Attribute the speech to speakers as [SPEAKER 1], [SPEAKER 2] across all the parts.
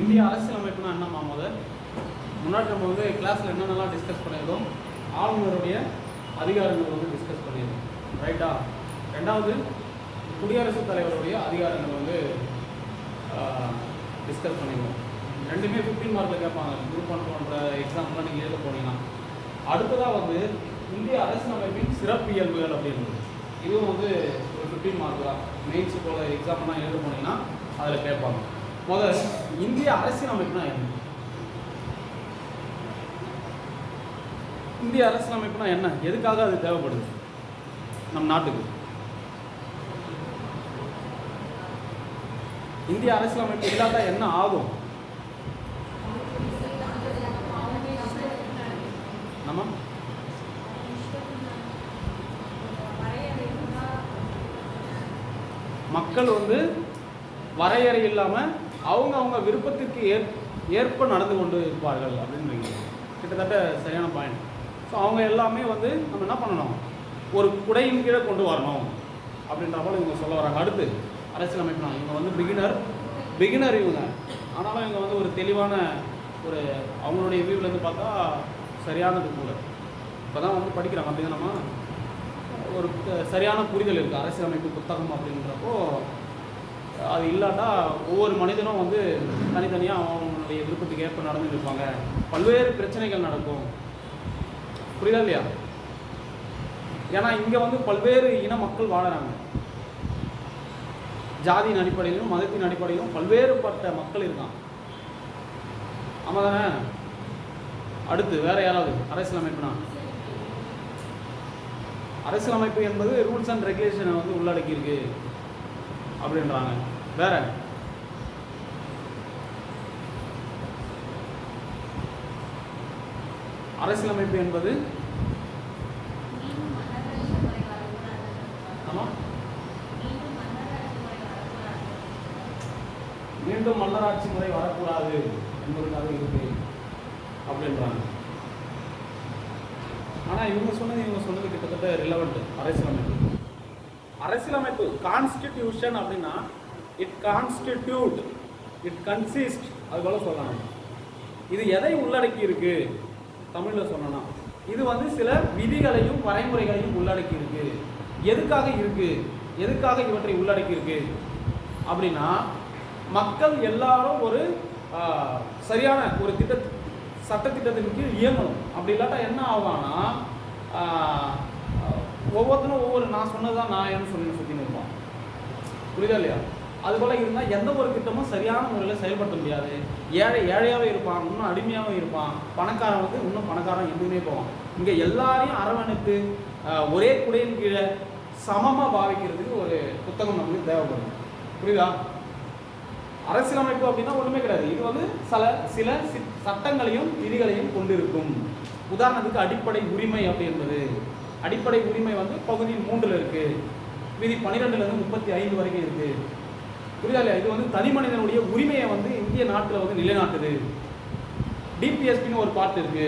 [SPEAKER 1] இந்திய அரசியலமைப்புனா என்னம்மா? முன்னாடி நம்ம வந்து கிளாஸில் என்னென்னலாம் டிஸ்கஸ் பண்ணியிருக்கோம்? ஆளுநருடைய அதிகாரங்கள் வந்து டிஸ்கஸ் பண்ணியிருக்கோம், ரைட்டா? ரெண்டாவது, குடியரசுத் தலைவருடைய அதிகாரங்கள் வந்து டிஸ்கஸ் பண்ணியிருக்கோம். ரெண்டுமே 15 மார்க்கில் கேட்பாங்க. குரூப் 1 போன்ற எக்ஸாம்லாம் நீங்கள் எழுத போனீங்கன்னா. அடுத்ததாக வந்து இந்திய அரசியலமைப்பின் சிறப்பியல்புகள் அப்படின்றது, இதுவும் வந்து ஒரு 15 மார்க் தான். மெயின்ஸ் போல எக்ஸாம்லாம் எழுத போனீங்கன்னா அதில் கேட்பாங்க. முதல், இந்திய அரசியலமைப்புனா என்ன? இந்திய அரசியலமைப்புனா என்ன? எதுக்காக அது தேவைப்படுது நம் நாட்டுக்கு? இந்திய அரசியலமைப்பு இல்லாத என்ன ஆகும்? நம்ம மக்கள் வந்து வரையறை இல்லாமல் அவங்க விருப்பத்திற்கு ஏற்ப நடந்து கொண்டு இருப்பார்கள் அப்படின்னு கிட்டத்தட்ட சரியான பாயிண்ட். ஸோ அவங்க எல்லாமே வந்து நம்ம என்ன பண்ணணும்? ஒரு குடையின் கீழே கொண்டு வரணும் அப்படின்ற போல இவங்க சொல்ல வராங்க. அடுத்து அரசியலமைப்புனா இவங்க வந்து பிகினர் இவங்க, ஆனாலும் இவங்க வந்து ஒரு தெளிவான ஒரு அவங்களுடைய வியூவிலேருந்து பார்த்தா சரியானது கூட. இப்போ தான் வந்து படிக்கிறாங்க அப்படின்னா நம்ம ஒரு சரியான புரிதல் இருக்குது அரசியலமைப்பு புத்தகம் அப்படின்றப்போ. அது இல்லாட்டா ஒவ்வொரு மனிதனும் வந்து தனித்தனியாக அவங்களுடைய விருப்பத்துக்கு ஏற்ப நடந்துட்டு இருப்பாங்க, பல்வேறு பிரச்சனைகள் நடக்கும். புரியுதா இல்லையா? ஏன்னா இங்கே வந்து பல்வேறு இன மக்கள் வாழறாங்க. ஜாதியின் அடிப்படையிலும் மதத்தின் அடிப்படையிலும் பல்வேறுபட்ட மக்கள் இருக்காங்க. ஆமாம் தானே? அடுத்து வேற யாராவது அரசியலமைப்புனா? அரசியலமைப்பு என்பது ரூல்ஸ் அண்ட் ரெகுலேஷனை வந்து உள்ளடக்கி இருக்கு அப்படின்றாங்க. வேற அரசியலமைப்பு என்பது மீண்டும் மன்னராட்சி முறை வரக்கூடாது என்பதுக்காக இருக்கு அப்படின்றாங்க. ஆனால் இவங்க சொன்னது கிட்டத்தட்ட ரிலவெண்ட். அரசியலமைப்பு கான்ஸ்டிடியூஷன் அப்படின்னா இட் கான்ஸ்டிடியூட், இட் கன்சிஸ்ட், அது போல சொல்லலாம். இது எதை உள்ளடக்கி இருக்கு தமிழில் சொல்லணும்னா, இது வந்து சில விதிகளையும் வரைமுறைகளையும் உள்ளடக்கி இருக்கு. எதுக்காக இருக்கு? எதுக்காக இவற்றை உள்ளடக்கி இருக்கு அப்படின்னா, மக்கள் எல்லாரும் ஒரு சரியான ஒரு சட்டத்திட்டத்தின் கீழ் இயங்கணும். அப்படி இல்லாட்டா என்ன ஆகும்னா, ஒவ்வொருத்தரும் ஒவ்வொரு நான் சொன்னதான் நான் என்ன சொல்லி சுற்றின்னு இருப்பான். புரியுதா இல்லையா? அதுபோல் இருந்தால் எந்த ஒரு திட்டமும் சரியான முறையில் செயல்படுத்த முடியாது. ஏழையாகவே இருப்பான், இன்னும் அடிமையாகவும் இருப்பான். பணக்காரன் வந்து இன்னும் பணக்காரன் எதுவுமே போவான். இங்கே எல்லாரையும் அரவணைத்து ஒரே குடையின் கீழே சமமாக பாவிக்கிறதுக்கு ஒரு புத்தகம் நமக்கு தேவைப்படும். புரியுதா? அரசியலமைப்பு அப்படின்னா ஒன்றுமே கிடையாது. இது வந்து சில சட்டங்களையும் விதிகளையும் கொண்டிருக்கும். உதாரணத்துக்கு அடிப்படை உரிமை அப்படின்றது, அடிப்படை உரிமை வந்து பகுதி 3 இருக்கு, விதி 12லேருந்து 35 வரைக்கும் இருக்கு. புரியுதா இல்லையா? இது வந்து தனி மனிதனுடைய உரிமையை வந்து இந்திய நாட்டில் வந்து நிலைநாட்டுது. டிபிஎஸ்பின்னு ஒரு பார்ட் இருக்கு,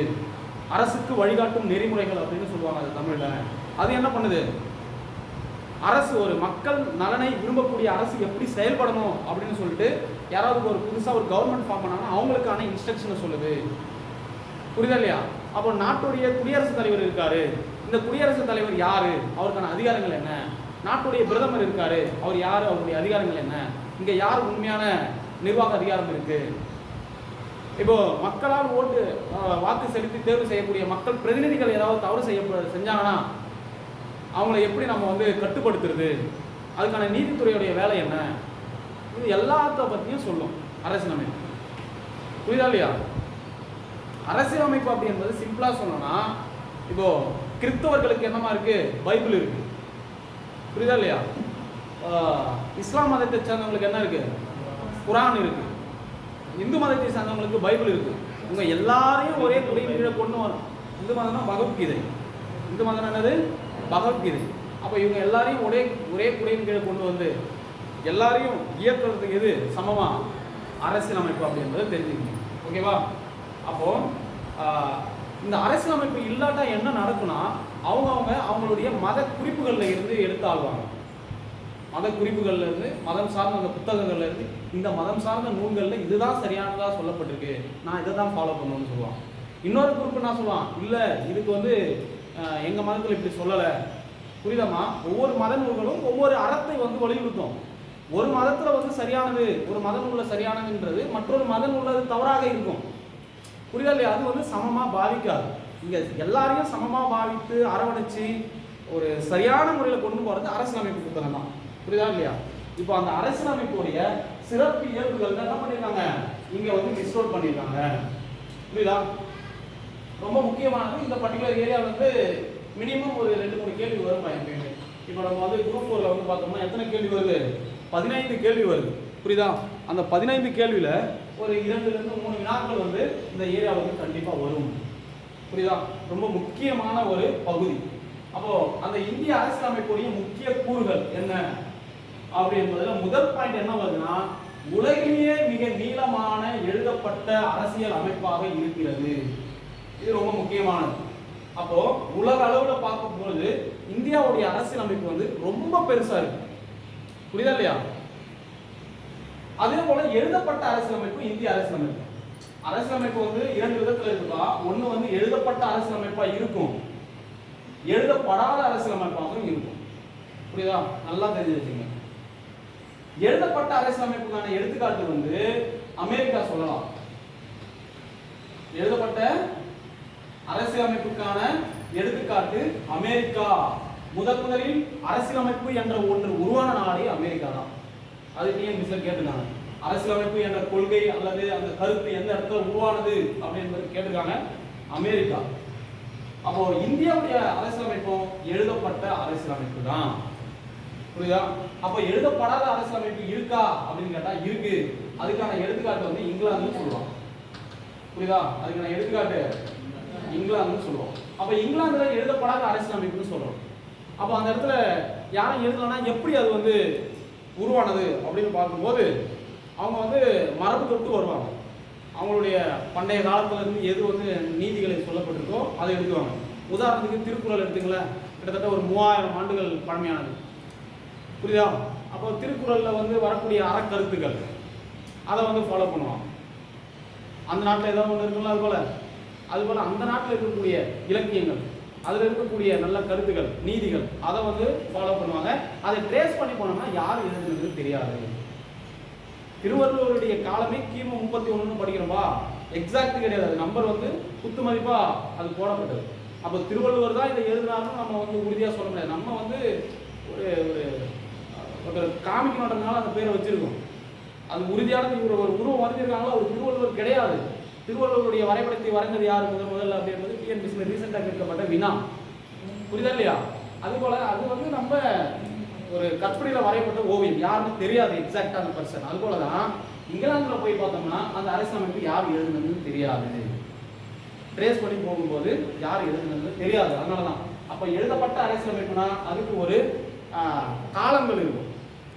[SPEAKER 1] அரசுக்கு வழிகாட்டும் நெறிமுறைகள் அப்படின்னு சொல்லுவாங்க அது தமிழில். அது என்ன பண்ணுது? அரசு ஒரு மக்கள் நலனை விரும்பக்கூடிய அரசு எப்படி செயல்படணும் அப்படின்னு சொல்லிட்டு யாராவது ஒரு புதுசாக ஒரு கவர்மெண்ட் ஃபார்ம் பண்ணாங்கன்னா அவங்களுக்கான இன்ஸ்ட்ரக்ஷனை சொல்லுது. புரியுதா இல்லையா? அப்போ நாட்டுடைய குடியரசுத் தலைவர் இருக்காரு, இந்த குடியரசுத் தலைவர் யாரு, அவருக்கான அதிகாரங்கள் என்ன? நாட்டுடைய பிரதமர் இருக்காரு, அவர் யாரு, அவருடைய அதிகாரங்கள் என்ன? இங்கே யார் உண்மையான நிர்வாக அதிகாரம் இருக்கு? இப்போ மக்களால் வாக்கு செலுத்தி தேர்வு செய்யக்கூடிய மக்கள் பிரதிநிதிகள் ஏதாவது தவறு செஞ்சாங்கன்னா அவங்கள எப்படி நம்ம வந்து கட்டுப்படுத்துறது, அதுக்கான நீதித்துறையுடைய வேலை என்ன, இது எல்லாத்த பற்றியும் சொல்லும் அரசியலமைப்பு. புரியுதா இல்லையா? அரசியலமைப்பு அப்படி என்பது சிம்பிளாக சொல்லணும்னா, இப்போ கிறிஸ்தவர்களுக்கு என்னமா இருக்கு? பைபிள் இருக்கு. புரியுதா இல்லையா? இஸ்லாம் மதத்தை சேர்ந்தவங்களுக்கு என்ன இருக்கு? குரான் இருக்கு. இந்து மதத்தை சேர்ந்தவங்களுக்கு பைபிள் இருக்கு. இவங்க எல்லாரையும் ஒரே குடையின் கீழே கொண்டு வரும். இந்து மதம்னா பகவத்கீதை. இந்து மதம் என்னது? பகவத்கீதை. அப்போ இவங்க எல்லாரையும் ஒரே குடையின் கீழே கொண்டு வந்து எல்லாரையும் இயக்கிறதுக்கு எது சமமா? அரசியலமைப்பு அப்படின்றது தெரிஞ்சுக்கணும். ஓகேவா? அப்போ இந்த அரசியலமைப்பு இல்லாட்டா என்ன நடக்கும்னா, அவங்களுடைய மத குறிப்புகளில் இருந்து எடுத்து ஆள்வாங்க. மத குறிப்புகள்ல இருந்து, மதம் சார்ந்த அந்த புத்தகங்கள்ல இருந்து, இந்த மதம் சார்ந்த நூல்களில் இதுதான் சரியானதா சொல்லப்பட்டிருக்கு, நான் இதை தான் ஃபாலோ பண்ணணும்னு சொல்லுவான். இன்னொரு குரூப் நான் சொல்லுவான், இல்லை இதுக்கு வந்து எங்கள் மதத்தில் இப்படி சொல்லலை. புரியுதமா? ஒவ்வொரு மத நூல்களும் ஒவ்வொரு அறத்தை வந்து வலியுறுத்தும். ஒரு மதத்தில் வந்து சரியானது, ஒரு மத நூலில் சரியானதுன்றது மற்றொரு மத நூலில் அது தவறாக இருக்கும். புரியுதா இல்லையா? அது வந்து சமமாக பாவிக்காது. இங்கே எல்லாரையும் சமமாக பாவித்து அரவணைச்சு ஒரு சரியான முறையில் கொண்டு போகிறது அரசியலமைப்பு புத்தகம் தான். புரியுதா இல்லையா? இப்போ அந்த அரசியலமைப்புடைய சிறப்பு இயல்புகள் என்ன பண்ணியிருக்காங்க, இங்கே வந்து லிஸ்ட் அவுட் பண்ணியிருக்காங்க. புரியுதா? ரொம்ப முக்கியமானது. இந்த பர்டிகுலர் ஏரியா வந்து மினிமம் ஒரு 2-3 கேள்வி வரும் எப்பயுமே. இப்போ நம்ம வந்து குரூப் 4ல் வந்து பார்த்தோம்னா எத்தனை கேள்வி வருது? 15 கேள்வி வருது. புரியுதா? அந்த 15 கேள்வியில் ஒரு 2-3 வினாக்கள் வந்து இந்த ஏரியா வந்து கண்டிப்பாக வரும். புரியுதா? ரொம்ப முக்கியமான ஒரு பகுதி. அப்போ அந்த இந்திய அரசியலமைப்புடைய முக்கிய கூறுகள் என்ன அப்படி என்பதில் முதல் பாயிண்ட் என்ன வருதுன்னா, உலகிலேயே மிக நீளமான எழுதப்பட்ட அரசியல் அமைப்பாக இருக்கிறது. இது ரொம்ப முக்கியமானது. அப்போ உலக அளவில் பார்க்கும்போது இந்தியாவுடைய அரசியல் அமைப்பு வந்து ரொம்ப பெருசா இருக்கு. புரியுதா இல்லையா? அதே போல எழுதப்பட்ட அரசியலமைப்பு, இந்திய அரசியலமைப்பு. அரசியலமைப்பு வந்து 2 விதத்தில் இருக்குதா. ஒன்று வந்து எழுதப்பட்ட அரசியலமைப்பா இருக்கும், எழுதப்படாத அரசியலமைப்பாகவும் இருக்கும். புரியுதா? நல்லா தெரிஞ்சு வச்சுங்க. எழுதப்பட்ட அரசியலமைப்புக்கான எடுத்துக்காட்டு வந்து அமெரிக்கா சொல்லலாம். எழுதப்பட்ட அரசியலமைப்புக்கான எடுத்துக்காட்டு அமெரிக்கா. முதலில் அரசியலமைப்பு என்ற ஒன்று உருவான நாடு அமெரிக்கா தான். அது டிஎன்பிஎஸ்ல கேட்டிருக்காங்க, அரசியலமைப்பு என்ற கொள்கை அல்லது அந்த கருத்து எந்த இடத்துல உருவானது அப்படின்னு கேட்டிருக்காங்க, அமெரிக்கா. அப்போ இந்தியாவுடைய அரசியலமைப்பும் எழுதப்பட்ட அரசியலமைப்பு தான். புரியுதா? அப்போ எழுதப்படாத அரசியலமைப்பு இருக்கா அப்படின்னு கேட்டா இருக்கு. அதுக்கான எடுத்துக்காட்டு வந்து இங்கிலாந்துன்னு சொல்லுவாங்க. புரியுதா? அதுக்கான எடுத்துக்காட்டு இங்கிலாந்துன்னு சொல்லுவோம். அப்ப இங்கிலாந்துல எழுதப்படாத அரசியலமைப்புன்னு சொல்றோம். அப்ப அந்த இடத்துல யாரும் எழுதலன்னா எப்படி அது வந்து உருவானது அப்படின்னு பார்க்கும்போது அவங்க வந்து மரபு தொட்டு வருவாங்க. அவங்களுடைய பண்டைய காலத்துல இருந்து எது வந்து நீதிகளை சொல்லப்பட்டிருக்கோ அதை எடுத்துவாங்க. உதாரணத்துக்கு திருக்குறள் எடுத்துங்களேன், கிட்டத்தட்ட ஒரு 3000 ஆண்டுகள் பழமையானது. புரியுதா? அப்போ திருக்குறள்ல வந்து வரக்கூடிய அறக்கருத்துக்கள் அதை வந்து ஃபாலோ பண்ணுவாங்க. அந்த நாட்டில் ஏதாவது ஒன்று இருக்குங்களா, அதுபோல அந்த நாட்டில் இருக்கக்கூடிய இலக்கியங்கள், அதில் இருக்கக்கூடிய நல்ல கருத்துக்கள், நீதிகள் அதை வந்து ஃபாலோ பண்ணுவாங்க. அதை ட்ரேஸ் பண்ணி போனோம்னா யார் எழுதுனது தெரியாது. திருவள்ளுவருடைய காலமே கிமு 31 படிக்கிறோம்பா, எக்ஸாக்ட் கிடையாது, அது நம்பர் வந்து குத்து மதிப்பா அது போடப்பட்டது. அப்போ திருவள்ளுவர் தான் இதை எழுதினாலும் நம்ம வந்து உறுதியாக சொல்ல முடியாது. நம்ம வந்து ஒரு ஒரு காமிக்கணுன்றதுனால அந்த பேரை வச்சிருக்கோம். அது உறுதியானது. இவர் ஒரு உருவம் வரைஞ்சிருக்காங்களோ அவர் திருவள்ளுவர் கிடையாது. திருவள்ளுவருடைய வரைபடத்தை வரைந்தது யார் முதல்ல அப்படின்றது டிஎன்பிஎஸ்சியில் ரீசெண்டாக கேட்கப்பட்ட வினா. புரியுதா இல்லையா? அதுபோல அது வந்து நம்ம ஒரு கற்பனையில் வரையப்பட்ட ஓவியம், யாருன்னு தெரியாது எக்ஸாக்டாக அந்த பர்சன். அதுபோல தான் இங்கிலாந்தில் போய் பார்த்தோம்னா அந்த அரசியலமைப்பு யார் எழுதுனதுன்னு தெரியாது. ட்ரேஸ் பண்ணி போகும்போது யார் எழுதுனதுன்னு தெரியாது. அதனால தான் அப்போ எழுதப்பட்ட அரசியலமைப்புனா அதுக்கு ஒரு காலங்கள் இருக்கும்.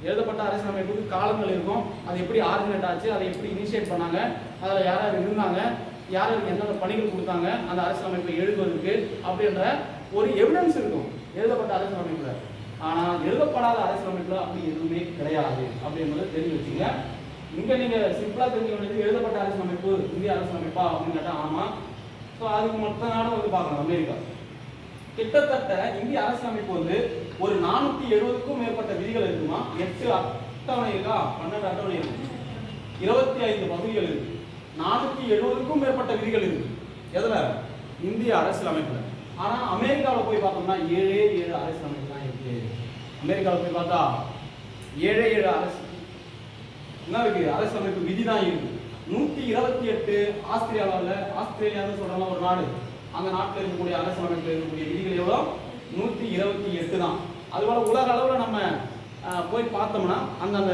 [SPEAKER 1] எழுதப்பட்ட அரசியலமைப்புக்கு காலங்கள் இருக்கும். அது எப்படி ஆரிஜினேட் ஆச்சு, அதை எப்படி இனிஷியேட் பண்ணாங்க, அதில் யார் யார் இருந்தாங்க, யார் யாருக்கு எந்தெந்த பணிகள் கொடுத்தாங்க அந்த அரசியலமைப்பை எழுதுவதற்கு அப்படின்ற ஒரு எவிடன்ஸ் இருக்கும் எழுதப்பட்ட அரசியலமைப்புல. ஆனால் எழுதப்படாத அரசியலமைப்புல அப்படி எதுவுமே கிடையாது அப்படின்றத தெரிஞ்சு வச்சுங்க. இங்கே நீங்கள் சிம்பிளாக தெரிஞ்ச வேண்டியது எழுதப்பட்ட அரசியலமைப்பு இந்திய அரசியலமைப்பா அப்படின்னு கேட்டால் ஆமாம். ஸோ அதுக்கு மொத்த நாடும் வந்து பார்க்கலாம். அமெரிக்கா கிட்டத்தட்ட இந்திய அரசியலமைப்பு வந்து ஒரு 470க்கும் மேற்பட்ட விதிகள் இருக்குமா, 8 அட்டவணை இருக்கா, 12 அட்டவணை இருக்கு, 25 பகுதிகள் இருக்கு, 470க்கும் மேற்பட்ட விதிகள் இருக்கு. எதுல? இந்திய அரசியலமைப்புல. ஆனா அமெரிக்காவில் போய் பார்த்தோம்னா 7 அரசியலமைப்பு தான் இருக்கு. அமெரிக்காவில் போய் பார்த்தா 7 அரசு என்ன இருக்கு, அரசியலமைப்பு விதி தான் இருக்கு. 128 ஆஸ்திரேலியான்னு சொல்றாங்க ஒரு நாடு, அந்த நாட்டில் இருக்கக்கூடிய அரசியலமைப்பில் இருக்கக்கூடிய விதிகள் எவ்வளோ? 128 தான். அதுபோல உலக அளவில் நம்ம போய் பார்த்தோம்னா அந்தந்த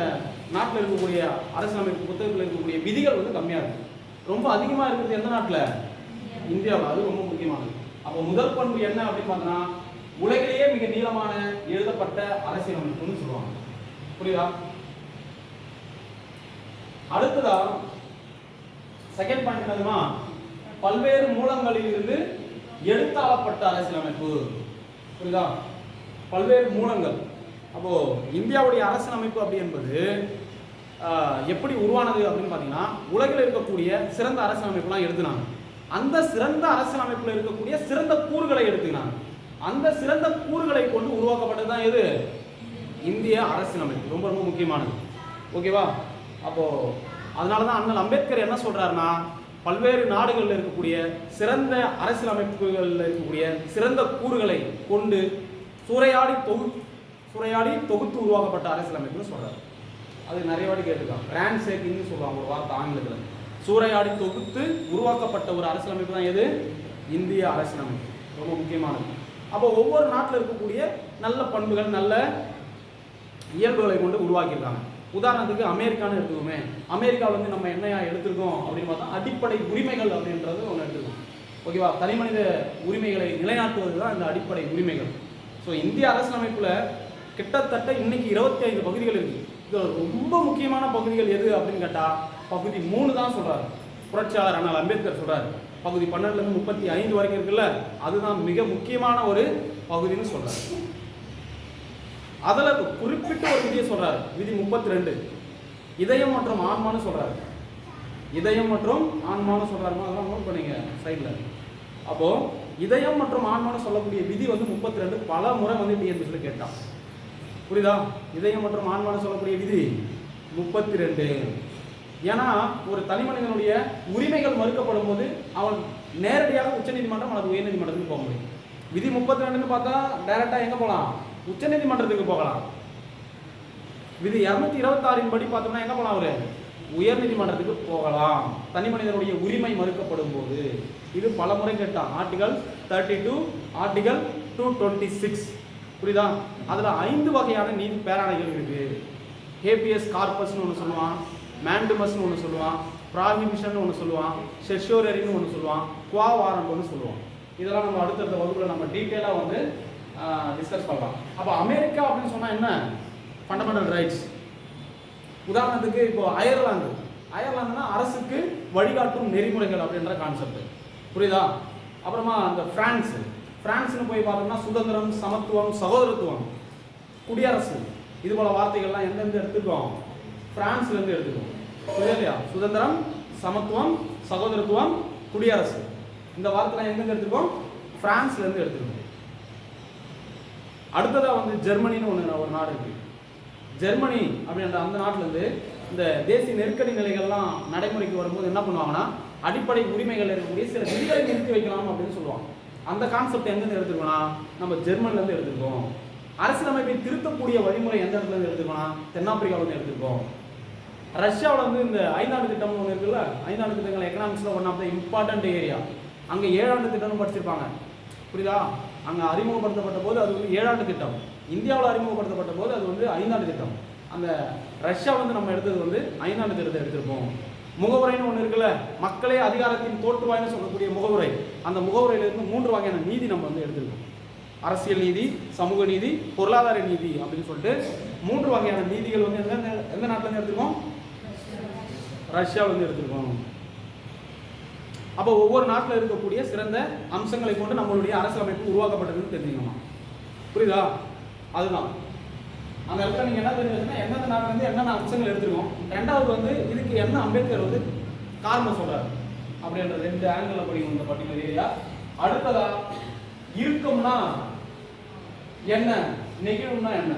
[SPEAKER 1] நாட்டில் இருக்கக்கூடிய அரசியலமைப்பு புத்தகத்தில் இருக்கக்கூடிய விதிகள் வந்து கம்மியாக இருக்கு. ரொம்ப அதிகமாக இருக்கிறது எந்த நாட்டில்? இந்தியாவில். அது ரொம்ப முக்கியமானது. அப்போ முதல் பண்பு என்ன அப்படின்னு பார்த்தோம்னா உலகிலேயே மிக நீளமான எழுதப்பட்ட அரசியலமைப்புன்னு சொல்லுவாங்க. புரியுதா? அடுத்ததா செகண்ட் பாயிண்ட் என்னதுமா, பல்வேறு மூலங்களில் இருந்து எடுத்தாளப்பட்ட அரசியலமைப்பு. புரியுதா? பல்வேறு மூலங்கள், அப்போது இந்தியாவுடைய அரசியலமைப்பு அப்படி என்பது எப்படி உருவானது அப்படின்னு பார்த்தீங்கன்னா, உலகில் இருக்கக்கூடிய சிறந்த அரசியலமைப்புலாம் எடுத்துனாங்க. அந்த சிறந்த அரசியலமைப்பில் இருக்கக்கூடிய சிறந்த கூறுகளை எடுத்துக்கினாங்க. அந்த சிறந்த கூறுகளை கொண்டு உருவாக்கப்பட்டது தான் எது? இந்திய அரசியலமைப்பு. ரொம்ப ரொம்ப முக்கியமானது. ஓகேவா? அப்போது அதனால தான் அண்ணல் அம்பேத்கர் என்ன சொல்கிறாருன்னா, பல்வேறு நாடுகளில் இருக்கக்கூடிய சிறந்த அரசியலமைப்புகளில் இருக்கக்கூடிய சிறந்த கூறுகளை கொண்டு சூறையாடி தொகுத்து உருவாக்கப்பட்ட அரசியலமைப்புன்னு சொல்கிறார். அது நிறைய வாட்டி கேட்டுருக்காங்க. கிராண்ட் சேக்கிங்னு சொல்லுவாங்க ஒரு வார்த்தை ஆங்கிலத்தில். சூறையாடி தொகுத்து உருவாக்கப்பட்ட ஒரு அரசியலமைப்பு தான் எது? இந்திய அரசியலமைப்பு. ரொம்ப முக்கியமானது. அப்போ ஒவ்வொரு நாட்டில் இருக்கக்கூடிய நல்ல பண்புகள், நல்ல இயல்புகளை கொண்டு உருவாக்கியிருக்காங்க. உதாரணத்துக்கு அமெரிக்கான்னு எடுத்துக்கோமே. அமெரிக்காவில் வந்து நம்ம என்னையா எடுத்திருக்கோம் அப்படின்னு பார்த்தா, அடிப்படை உரிமைகள் அப்படின்றது ஒன்று எடுத்துருக்கோம். ஓகேவா? தனி மனித உரிமைகளை நிலைநாட்டுவது தான் இந்த அடிப்படை உரிமைகள். ஸோ இந்திய அரசியலமைப்பில் கிட்டத்தட்ட இன்னைக்கு 25 பகுதிகள் இருக்குது. இதில் ரொம்ப முக்கியமான பகுதிகள் எது அப்படின்னு கேட்டால், பகுதி 3 தான் சொல்கிறார் புரட்சியாளர் அண்ணல் அம்பேத்கர் சொல்கிறார். பகுதி 12லேருந்து 35 வரைக்கும் இருக்குல்ல, அதுதான் மிக முக்கியமான ஒரு பகுதின்னு சொல்கிறார். அதில் குறிப்பிட்ட ஒரு விதியை சொல்கிறார். விதி 32, இதயம் மற்றும் ஆன்மான்னு சொல்கிறார். இதயம் மற்றும் ஆன்மான்னு சொல்கிறாருமா, அதெல்லாம் நோட் பண்ணிங்க சைடில். அப்போது இதயம் மற்றும் ஆன்மான்னு சொல்லக்கூடிய விதி வந்து 32 பல முறை வந்து டிஎன்பிஎஸ்சியில் கேட்டான். புரியுதா? இதயம் மற்றும் ஆன்மான்னு சொல்லக்கூடிய விதி 32. ஏன்னா ஒரு தனி மனிதனுடைய உரிமைகள் மறுக்கப்படும் போது அவன் நேரடியாக உச்சநீதிமன்றம் அல்லது உயர்நீதிமன்றத்துக்கு போக முடியும். விதி 32ன்னு பார்த்தா டைரக்டாக எங்கே போகலாம்? உச்சநீதிமன்றத்துக்கு போகலாம். விதி 226 படி பார்த்தோம்னா எங்கே போகலாம்? ஒரு உயர்நீதிமன்றத்துக்கு போகலாம், தனி மனிதனுடைய உரிமை மறுக்கப்படும் போது. இது பல முறை கேட்டான். Article 32, article 226. புரியுதா? அதில் 5 வகையான நீதி பேராணைகள் இருக்கு. ஹேபியஸ் கார்பஸ்னு ஒன்று சொல்லுவான், மேண்டுமஸ்னு ஒன்று சொல்லுவான், ப்ராஹிபிஷன் ஒன்று சொல்லுவான், செஷோரரின்னு ஒன்று சொல்லுவான், குவா வாரண்ட் ஒன்று சொல்லுவான். இதெல்லாம் நம்ம அடுத்தடுத்த வகுப்பில் நம்ம டீட்டெயிலாக வந்து டிஸ்கஸ் பண்ணலாம். அப்போ அமெரிக்கா அப்படின்னு சொன்னால் என்ன? Fundamental rights. உதாரணத்துக்கு இப்போ அயர்லாந்துனா அரசுக்கு வழிகாட்டும் நெறிமுறைகள் அப்படின்ற கான்செப்ட். புரியுதா? அப்புறமா அந்த பிரான்ஸ்னு போய் பார்த்தோம்னா சுதந்திரம், சமத்துவம், சகோதரத்துவம், குடியரசு. இது போல வார்த்தைகள்லாம் எந்தெந்த எடுத்துக்கோம்? பிரான்ஸ்லேருந்து எடுத்துக்கோம். புரியுதா இல்லையா? சுதந்திரம், சமத்துவம், சகோதரத்துவம், குடியரசு. இந்த வார்த்தைலாம் எங்கெங்க எடுத்துக்கோம்? பிரான்ஸ்லேருந்து எடுத்துக்கோம். அடுத்ததாக வந்து ஜெர்மனின்னு ஒரு நாடு இருக்குது. ஜெர்மனி அப்படின்ற அந்த நாட்டிலேருந்து இந்த தேசிய நெருக்கடி நிலைகள்லாம் நடைமுறைக்கு வரும்போது என்ன பண்ணுவாங்கன்னா, அடிப்படை உரிமைகள் இருக்கக்கூடிய சில விதிகளை நிறுத்தி வைக்கலாம் அப்படின்னு சொல்லுவாங்க. அந்த கான்செப்ட் எங்கேருந்து எடுத்துக்கோனா, நம்ம ஜெர்மனிலேருந்து எடுத்துருக்கோம். அரசியலமைப்பை திருத்தக்கூடிய வழிமுறை எந்த இடத்துலேருந்து எடுத்துக்கோனா, தென்னாப்பிரிக்காவிலேருந்து எடுத்துருக்கோம். ரஷ்யாவில் வந்து இந்த 5 ஆண்டு திட்டம்னு ஒன்று இருக்குல்ல, 5 ஆண்டு திட்டங்கள் எக்கனாமிக்ஸில் one of the important area. அங்கே 7 ஆண்டு திட்டம்னு படிச்சிருப்பாங்க. புரியுதா? அங்கே அறிமுகப்படுத்தப்பட்ட போது அது வந்து 7 ஆண்டு திட்டம். இந்தியாவில் அறிமுகப்படுத்தப்பட்ட போது அது வந்து 5 ஆண்டு திட்டம். அந்த ரஷ்யா வந்து நம்ம எடுத்தது வந்து 5 ஆண்டு திட்டத்தை எடுத்திருப்போம். முகவுரைன்னு ஒன்று இருக்குல்ல, மக்களே அதிகாரத்தின் தோற்றுவாய்னு சொல்லக்கூடிய முகவுரை. அந்த முகவுரையிலிருந்து 3 வகையான நீதி நம்ம வந்து எடுத்திருக்கோம். அரசியல் நீதி, சமூக நீதி, பொருளாதார நீதி அப்படின்னு சொல்லிட்டு 3 வகையான நீதிகள் வந்து எந்த நாட்டிலேருந்து எடுத்திருக்கோம்? ரஷ்யாவிலேருந்து எடுத்திருக்கோம். அப்போ ஒவ்வொரு நாட்டில் இருக்கக்கூடிய சிறந்த அம்சங்களை கொண்டு நம்மளுடைய அரசியலமைப்பு உருவாக்கப்பட்டதுன்னு தெரிஞ்சுக்கணும். புரியுதா? அதுதான் அந்த இடத்துல நீங்கள் என்ன தெரிஞ்சுன்னா, எந்தெந்த நாட்டிலேருந்து என்னென்ன அம்சங்கள் எடுத்துருக்கோம். ரெண்டாவது வந்து இதுக்கு என்ன அம்பேத்கர் வந்து காரணம் சொல்கிறார் அப்படின்ற 2 ஆங்கிளில் படிக்கணும் இந்த பர்டிகுலர் ஏரியா. அடுத்ததா இருக்கும்னா என்ன, நெகிழ்வுனா என்ன?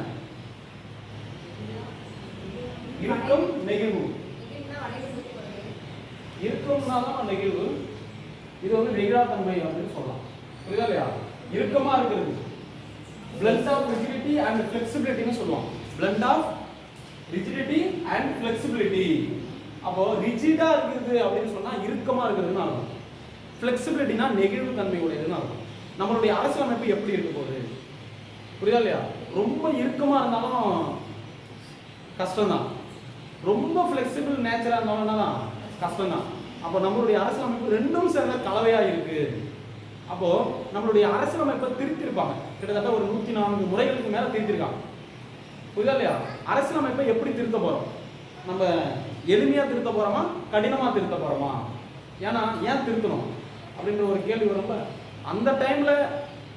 [SPEAKER 1] இருக்கும், நெகிழ்வு. இருக்கும்னா தான் நெகிழ்வு. இது வந்து நெகிழாத்தன்மை அப்படின்னு சொல்லலாம். புரியுதா இல்லையா? இறுக்கமா இருக்கிறது, blend of rigidity and flexibility னு சொல்லுவாங்க. blend of rigidity and flexibility. அப்போ ரிஜிடா இருக்குது அப்படின்னு சொன்னா இறுக்கமா இருக்குதுன்னு அர்த்தம். flexibilityனா நெகிழ்வு தன்மை உடையதுன்னு அர்த்தம். நம்மளுடைய அரசியலமைப்பு எப்படி இருக்க போகுது? புரியுதா இல்லையா? ரொம்ப இறுக்கமா இருந்தாலும் கஷ்டம்தான், ரொம்ப ஃப்ளெக்சிபிள் நேச்சரா இருந்தாலும் என்னதான் கஷ்டம்தான். அப்போ நம்மளுடைய அரசியலமைப்பு ரெண்டும் சேர்ந்த கலவையா இருக்கு. அப்போ நம்மளுடைய அரசியலமைப்பை திருத்திருப்பாங்க. கிட்டத்தட்ட ஒரு 104 முறைகளுக்கு மேல திருத்திருக்காங்க. புரியுதா இல்லையா? அரசியலமைப்பை எப்படி திருத்த போறோம்? நம்ம எளிமையா திருத்த போறோமா, கடினமா திருத்த போறோமா? ஏன்னா ஏன் திருத்தணும் அப்படின்ற ஒரு கேள்வி வரும்ல. அந்த டைம்ல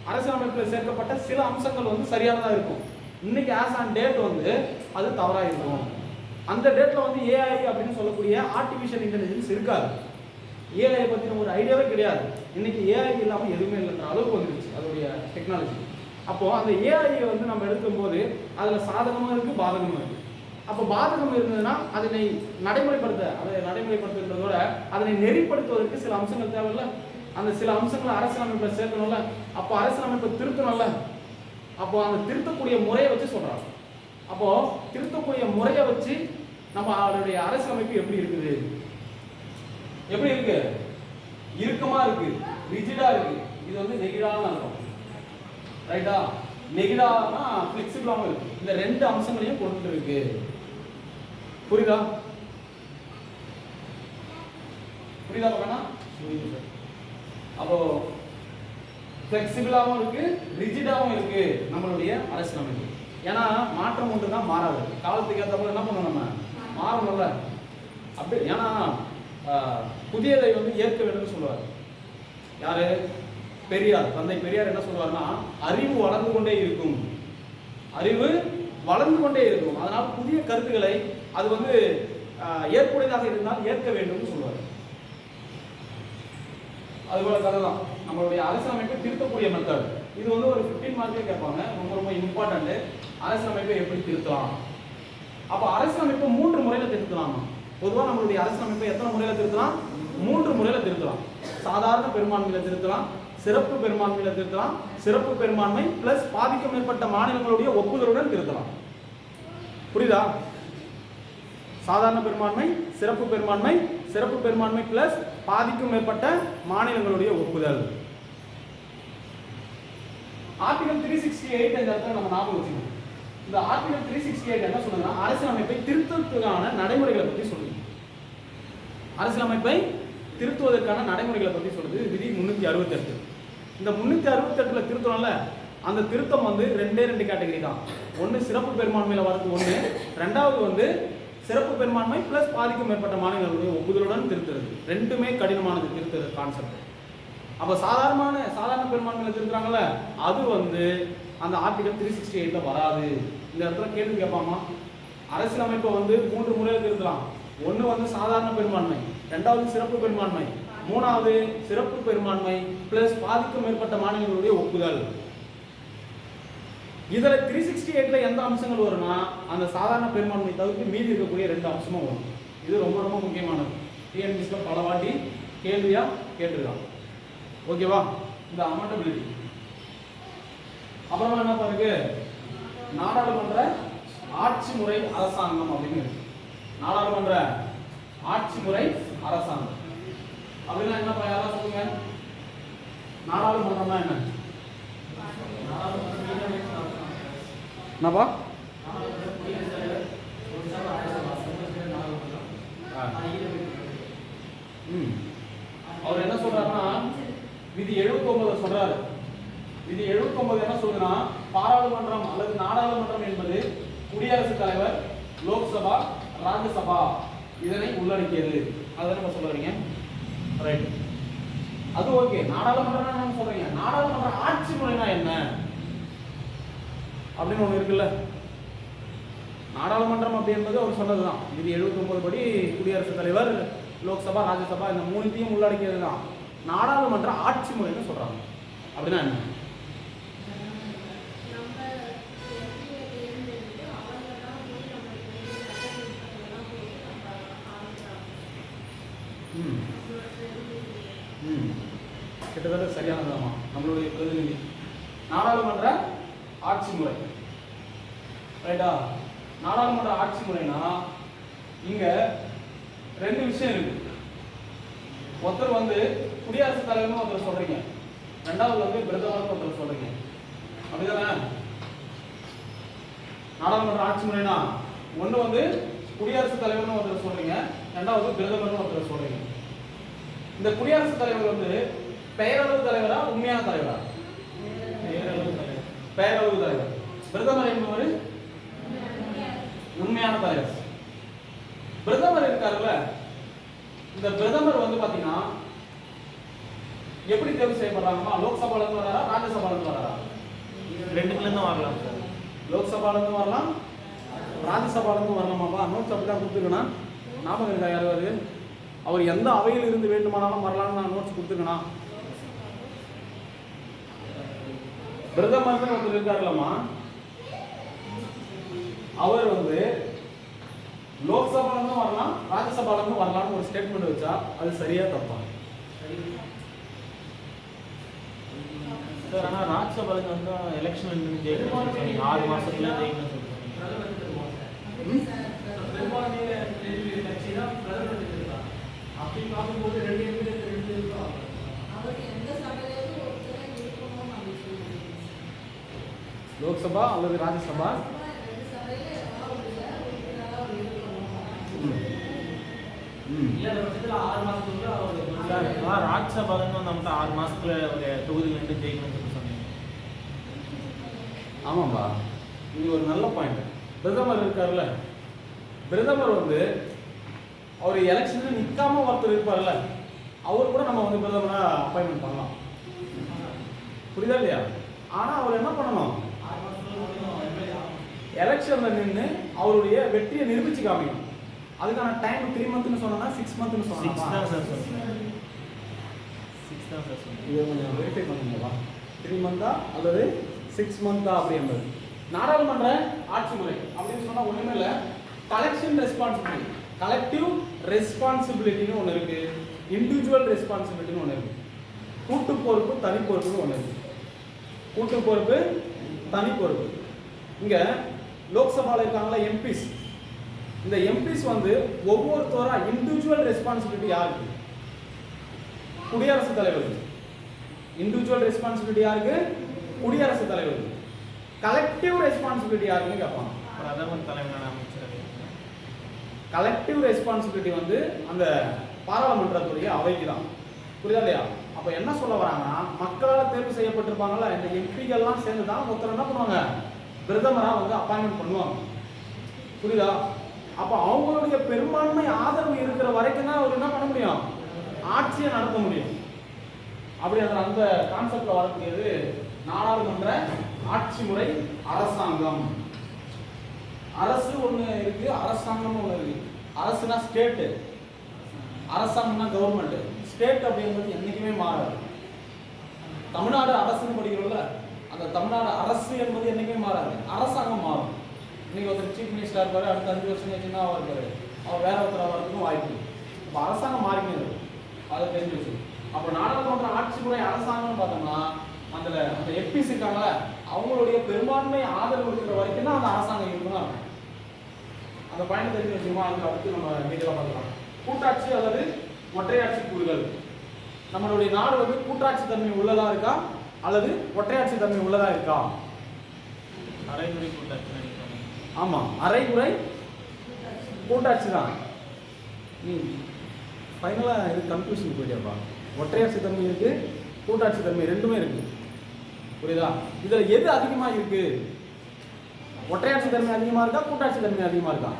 [SPEAKER 1] அரசியலமைப்பில் சேர்க்கப்பட்ட சில அம்சங்கள் வந்து சரியானதா இருக்கும், இன்னைக்கு ஆஸ் ஆன் டேட் வந்து அது தவறாக இருக்கும். அந்த டேட்டில் வந்து ஏஐ அப்படின்னு சொல்லக்கூடிய ஆர்டிஃபிஷியல் இன்டெலிஜென்ஸ் இருக்காது. ஏஐ பற்றின ஒரு ஐடியாவே கிடையாது. இன்னைக்கு ஏஐ இல்லாமல் எதுவுமே இல்லைன்ற அளவுக்கு வந்துருச்சு அதோடைய டெக்னாலஜி. அப்போது அந்த ஏஐயை வந்து நம்ம எடுக்கும்போது அதில் சாதகமாக இருக்குது, பாதகமாக இருக்குது. அப்போ பாதகம் இருந்ததுன்னா அதனை நடைமுறைப்படுத்துறதோட அதனை நெறிப்படுத்துவதற்கு சில அம்சங்கள் தேவையில்ல. அந்த சில அம்சங்களை அரசியலமைப்பை சேர்க்கணும்ல. அப்போ அரசியலமைப்பை திருத்தணும்ல. அப்போ அந்த திருத்தக்கூடிய முறையை வச்சு சொல்றாங்க. அப்போ திருத்தக்கூடிய முறையை வச்சு நம்ம அவருடைய அரசியலமைப்பு எப்படி இருக்குது, எப்படி இருக்கு, இறுக்கமா இருக்கு, ரிஜிடா இருக்கு. இது வந்து நெகிழான அர்த்தம், ரைட்டா? நெகிழானா ஃபிளெக்சிபிளாகவும் இருக்கு. இந்த ரெண்டு அம்சங்களையும் கொண்டு இருக்கு. புரியுதா? புரியுதா பக்கம்னா? அப்போ ஃபிளெக்சிபிளாகவும் இருக்கு, ரிஜிடாகவும் இருக்கு நம்மளுடைய அரசியலமைப்பு. ஏன்னா மாற்றம் ஒன்று தான் மாறாது. காலத்துக்கு ஏற்ற போல என்ன பண்ணணும், நம்ம மாறணும்ல. அப்படி ஏன்னா புதியதை வந்து ஏற்க வேண்டும்னு சொல்லுவார் யாரு? பெரியார். தந்தை பெரியார் என்ன சொல்லுவார்னா, அறிவு வளர்ந்து கொண்டே இருக்கும், அறிவு வளர்ந்து கொண்டே இருக்கும். அதனால் புதிய கருத்துக்களை அது வந்து ஏற்புடையதாக இருந்தால் ஏற்க வேண்டும்னு சொல்லுவார். அதுபோல கதை தான் நம்மளுடைய அரசியலமைப்பை திருத்தக்கூடிய மெத்தட். இது வந்து ஒரு 15 மார்க்கே கேட்பாங்க, ரொம்ப ரொம்ப இம்பார்ட்டன்ட். அரசியலமைப்பை எப்படி திருத்தலாம்? அப்போ அரசியலமைப்பை 3 முறையில் திருத்தலாம். பொதுவாக நம்மளுடைய அரசியலமைப்பை எத்தனை முறையில் திருத்தலாம்? 3 முறையில் திருத்தலாம். சாதாரண பெரும்பான்மையில் திருத்தலாம், சிறப்பு பெரும்பான்மையில் திருத்தலாம், சிறப்பு பெரும்பான்மை பிளஸ் பாதிக்கும் மேற்பட்ட மாநிலங்களுடைய ஒப்புதலுடன் திருத்தலாம். புரியுதா? சாதாரண பெரும்பான்மை, சிறப்பு பெரும்பான்மை, சிறப்பு பெரும்பான்மை பிளஸ் பாதிக்கும் மேற்பட்ட மாநிலங்களுடைய ஒப்புதல். ஆர்டிகல் 368 இந்த இடத்துல நம்ம ஞாபகம் வச்சுக்கணும். இந்த ஆர்டிகல் 368 என்ன சொல்லுதுன்னா, அரசியலமைப்பை திருத்துவதற்கான நடைமுறைகளை பற்றி சொல்லுது. அரசியலமைப்பை திருத்துவதற்கான நடைமுறைகளை பற்றி சொல்லுது. விதி 368. இந்த 368ல திருத்தம்ல அந்த திருத்தம் வந்து ரெண்டு கேட்டகரி தான். ஒன்று சிறப்பு பெரும்பான்மையில் வரது ஒன்று, ரெண்டாவது வந்து சிறப்பு பெரும்பான்மை பிளஸ் பாதிக்கும் மேற்பட்ட மாநிலங்களுடைய ஒப்புதலுடன் திருத்துறது. ரெண்டுமே கடினமானது திருத்துறது கான்செப்ட். அப்போ சாதாரண பெரும்பான்மையில் திருத்துறாங்கல்ல, அது வந்து அந்த ஆர்டிகல் 368 வராது. இந்த இடத்துல கேள்வி கேட்பாமா, அரசியலமைப்பை வந்து 3 முறையில் திருத்தலாம். ஒன்று வந்து சாதாரண பெரும்பான்மை, ரெண்டாவது சிறப்பு பெரும்பான்மை, மூணாவது சிறப்பு பெரும்பான்மை பிளஸ் பாதிக்கும் மேற்பட்ட மாநிலங்களுடைய ஒப்புதல். இதுல 368ல எந்த அம்சங்கள் வரும்னா, அந்த சாதாரண பெரும்பான்மை தவிர்த்து மீதி இருக்கக்கூடிய 2 அம்சமும் வரும். இது ரொம்ப ரொம்ப முக்கியமானது. டிஎன்பிஎஸ்ல பல வாட்டி கேள்வியா கேட்டிருக்காங்க. ஓகேவா? இந்த அமெண்டபிலிட்டி. அப்புறமா என்ன பாருங்க, நாடாளுமன்ற ஆட்சி முறை அரசாங்கம் அப்படின்னு இருக்கு. நாடாளுமன்ற ஆட்சி முறை அரசாங்கம் அப்படின்னா என்ன? யாராவது சொல்லுங்க, நாடாளுமன்றம்னா என்ன? என்னப்பா? அவர் என்ன சொல்றாருன்னா, விதி 79 சொல்றாரு. விதி 79 என்ன சொல்லுதுன்னா, பாராளுமன்றம் அல்லது நாடாளுமன்றம் என்பது குடியரசுத் தலைவர், லோக்சபா, ராஜ்யசபா இதனை உள்ளடக்கியது. அதை நம்ம சொல்றீங்க, ரைட்? அது ஓகே. நாடாளுமன்றம் என்ன சொல்றீங்க? நாடாளுமன்ற ஆட்சி முறைனா என்ன அப்படின்னு ஒன்று இருக்குல்ல. நாடாளுமன்றம் அப்படி என்பது அவர் சொன்னதுதான். விதி 79 படி குடியரசுத் தலைவர், லோக்சபா, ராஜ்யசபா இந்த 3த்தையும் உள்ளடக்கியது தான் நாடாளுமன்ற ஆட்சி முறைன்னு சொல்றாங்க. அப்படின்னா என்ன? கிட்டத்தட்ட சரியானதாமா நம்மளுடைய பிரதிநிதி. நாடாளுமன்ற ஆட்சி முறை, ரைட்டா? நாடாளுமன்ற ஆட்சி முறைனா இங்க 2 விஷயம் இருக்கு. ஒருத்தர் வந்து குடியரசுத் தலைவர்னு ஒருத்தர் சொல்றீங்க, ரெண்டாவது வந்து பிரதமர்னு ஒருத்தர் சொல்றீங்க. அப்படிதானே? நாடாளுமன்ற ஆட்சி முறைனா ஒன்று வந்து குடியரசுத் தலைவர்னு ஒருத்தர் சொல்றீங்க, ரெண்டாவது பிரதமர்னு ஒருத்தர் சொல்றீங்க. இந்த குடியரசுத் தலைவர் வந்து பெயரளவு தலைவரா உண்மையான தலைவரா? பெயரளவு தலைவர். பிரதமர் என்பவர் உண்மையான தலைவர். பிரதமர் இருக்காருல்ல, இந்த பிரதமர் வந்து பாத்தீங்கன்னா எப்படி தேர்வு செய்யப்படுறாங்கன்னா, லோக்சபால இருந்து வராரா, ராஜ்யசபால இருந்து வராரா?
[SPEAKER 2] ரெண்டுக்குல இருந்து வரலாம் சார்.
[SPEAKER 1] லோக்சபாலேருந்து வரலாம், ராஜ்யசபாலேருந்து வரலாமாப்பா. நோட்ஸ் அப்படி தான் கொடுத்துருக்கேன். ஞாபகம் இருக்கா யாராவது? அவர் எந்த அவையில் இருந்து வேண்டுமானாலும் வரலாம்னு நான் நோட்ஸ் கொடுத்துருக்கேனா? பிரதமர் ஒருத்தர் இருக்காருல்லம்மா, அவர் வந்து லோக்சபாலேருந்து வரலாம், ராஜ்யசபாலேருந்து வரலாம்னு ஒரு ஸ்டேட்மெண்ட் வச்சா அது சரியா தப்பா?
[SPEAKER 2] சார் ஆனால் ராஜ்யசபாலுக்கு வந்து எலெக்ஷன் வந்து ஜெயிக்கணும், 6 மாதத்துல ஜெயிக்கணும்னு சொல்லுவாங்க.
[SPEAKER 3] அப்படி பார்க்கும்போது 2 எம்பி
[SPEAKER 1] லோக்சபா அல்லது ராஜ்யசபா
[SPEAKER 2] ராஜ்யசபாலேருந்து நம்மகிட்ட 6 மாதத்துல ஒரு தொகுதியிலேருந்து ஜெயிக்கணும்னு சொல்லி சொன்னீங்க.
[SPEAKER 1] ஆமாம்பா, இது ஒரு நல்ல பாயிண்ட். பிரதமர் இருக்கார்ல, பிரதமர் வந்து அவர் எலெக்ஷன்ல நிற்காம ஒருத்தர் இருப்பார்ல, அவர் கூட நம்ம வந்து பிரதமரா அப்பாயின்மெண்ட் பண்ணலாம். புரியுதா இல்லையா? ஆனா அவர் என்ன பண்ணணும்? எலெக்ஷன்ல நின்று அவருடைய வெற்றியை நிரூபிச்சு காமிக்கணும். அதுக்கான டைம் 3 மந்த்னு சொன்னா 6 மந்த்னு சொன்னா
[SPEAKER 2] 6 தான் சார் சொல்லுங்கள். 6 தான் சார் சொல்லுங்கள்.
[SPEAKER 1] இதை கொஞ்சம் வெரிஃபை பண்ணுங்களா? 3 மந்த்தா அல்லது 6 மந்த்தா அப்படின்றது. நாடாளுமன்ற ஆட்சி முறை அப்படின்னு சொன்னா ஒண்ணுமே இல்லை, கலெக்ஷன் ரெஸ்பான்சிபிலிட்டி, கலெக்டிவ் ரெஸ்பான்சிபிலிட்டின்னு ஒன்று இருக்கு, இண்டிவிஜுவல் ரெஸ்பான்சிபிலிட்டின்னு ஒன்று இருக்கு, கூட்டு பொறுப்பு தனி பொறுப்புன்னு ஒன்று இருக்கு. கூட்டு பொறுப்பு தனி பொறுப்பு. இங்க லோக்சபால இருக்காங்களா எம்பிஸ், இந்த எம்பிஸ் வந்து ஒவ்வொருத்தரா இண்டிவிஜுவல் ரெஸ்பான்சிபிலிட்டி யாருக்கு? குடியரசுத் தலைவருக்கு. இண்டிவிஜுவல் ரெஸ்பான்சிபிலிட்டி யாருக்கு? குடியரசுத் தலைவருக்கு. கலெக்டிவ் ரெஸ்பான்சிபிலிட்டி யாருன்னு கேட்பாங்க.
[SPEAKER 2] பிரதமர் தலைமையிலான அமைச்சரவை.
[SPEAKER 1] கலெக்டிவ் ரெஸ்பான்சிபிலிட்டி வந்து அந்த பாராளுமன்றத்துடைய அவைக்கு தான். புரியுதா இல்லையா? அப்போ என்ன சொல்ல வராங்கன்னா, மக்களால் தேர்வு செய்யப்பட்டிருப்பாங்கல்ல இந்த எம்பிகள்லாம் சேர்ந்து தான் ஒருத்தர் என்ன பண்ணுவாங்க, பிரதமரா வந்து அப்பாயின்மெண்ட் பண்ணுவாங்க. புரியுதா? அப்போ அவங்களுடைய பெரும்பான்மை ஆதரவு இருக்கிற வரைக்கும் தான் அவர் என்ன பண்ண முடியும், ஆட்சியை நடத்த முடியும். அப்படி அந்த கான்செப்ட்ல வரக்கூடியது நாடாளுமன்ற ஆட்சி முறை அரசாங்கம். அரசு ஒன்று இருக்கு, அரசாங்கம்னு ஒன்று இருக்கு. அரசுனா ஸ்டேட்டு, அரசாங்கம்னா கவர்மெண்ட். ஸ்டேட் அப்படிங்கிறது என்னைக்குமே மாறாது. தமிழ்நாடு அரசுன்னு படிக்கிறோம்ல, அந்த தமிழ்நாடு அரசு என்பது என்னைக்குமே மாறாது, அரசாங்கம் மாறும். இன்னைக்கு ஒருத்தர் சீஃப் மினிஸ்டர் இருப்பாரு, அடுத்த 5 வருஷம் கழிச்சுன்னா அவர் இருப்பாரு, அவர் வேற ஒருத்தர் வரதுக்கும் வாய்ப்பு. இப்போ அரசாங்கம் மாறினே இருக்கும், அதை தெரிஞ்சு வச்சு. அப்போ நாடாளுமன்ற ஆட்சி முறை அரசாங்கம்னு பார்த்தோம்னா அந்த எம்பிஸ் இருக்காங்களே அவங்களுடைய பெரும்பான்மை ஆதரவு இருக்கிற வரைக்கும் தான் அந்த அரசாங்கம் இருக்கணும். அந்த பயணம் தெரிஞ்சு வச்சுக்கோமா, அதுக்கு அடுத்து நம்ம மீடியாவை பார்க்கலாம். கூட்டாட்சி அல்லது ஒற்றையாட்சி கூறுகள். நம்மளுடைய நாடு வந்து கூட்டாட்சி தன்மை உள்ளதா இருக்கா அல்லது ஒற்றையாட்சி தன்மை உள்ளதா இருக்கா?
[SPEAKER 2] அரைகுறை கூட்டாட்சி.
[SPEAKER 1] ஆமா, அரைகுறை கூட்டாட்சி தான். நீ ஃபைனலா இது கன்க்ளூஷன் போயிட்டியாப்பா. ஒற்றையாட்சி தன்மை இருக்கு, கூட்டாட்சி தன்மை ரெண்டுமே இருக்கு. புரியுதா? இதுல எது அதிகமா இருக்கு? ஒற்றையாட்சி தன்மை அதிகமா இருக்கா, கூட்டாட்சி தன்மை அதிகமா இருக்கா?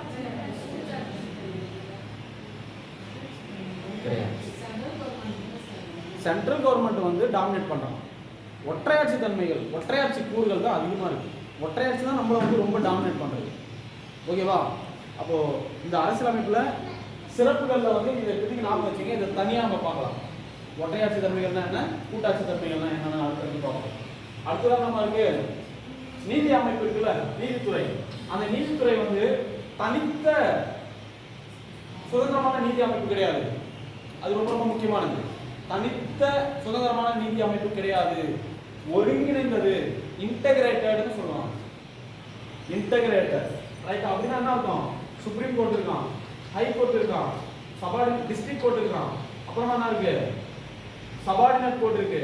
[SPEAKER 1] சென்ட்ரல் கவர்மெண்ட் வந்து டாமினேட் பண்றாங்க. ஒற்றையாட்சி தன்மைகள், ஒற்றையாட்சி கூறுகள் தான் அதிகமா இருக்கு. ஒற்றையாட்சி தான் நம்மள வந்து ரொம்ப டாமினேட் பண்றது. ஓகேவா? அப்போ இந்த அரசியலமைப்புல சிறப்புகள்ல வந்து இதை பத்தி ஞாபகம் வச்சுங்க. இதை தனியா நம்ம பார்க்கலாம். ஒற்றையாட்சி தன்மைகள்னா என்ன, கூட்டாட்சி தன்மைகள்னா என்னன்னு அடுத்து பார்க்கலாம். அடுத்ததான் நம்ம இருக்கு நீதி அமைப்பு இருக்குல்ல, நீதித்துறை. அந்த நீதித்துறை வந்து தனித்த சுதந்திரமான நீதி அமைப்பு கிடையாது. அது ரொம்ப ரொம்ப முக்கியமானது. தனித்த சுதந்திரமான நீதி அமைப்பு கிடையாது, ஒருங்கிணைந்தது, இன்டகிரேட்டட்னு சொல்லுவாங்க. Integrated right. அப்படின்னா என்ன அர்த்தம்? சுப்ரீம் கோர்ட் இருக்கான், ஹை கோர்ட் இருக்கான், டிஸ்ட்ரிக்ட் கோர்ட் இருக்கான், அப்புறமா என்ன இருக்கு, சபார்டினேட் கோர்ட் இருக்கு.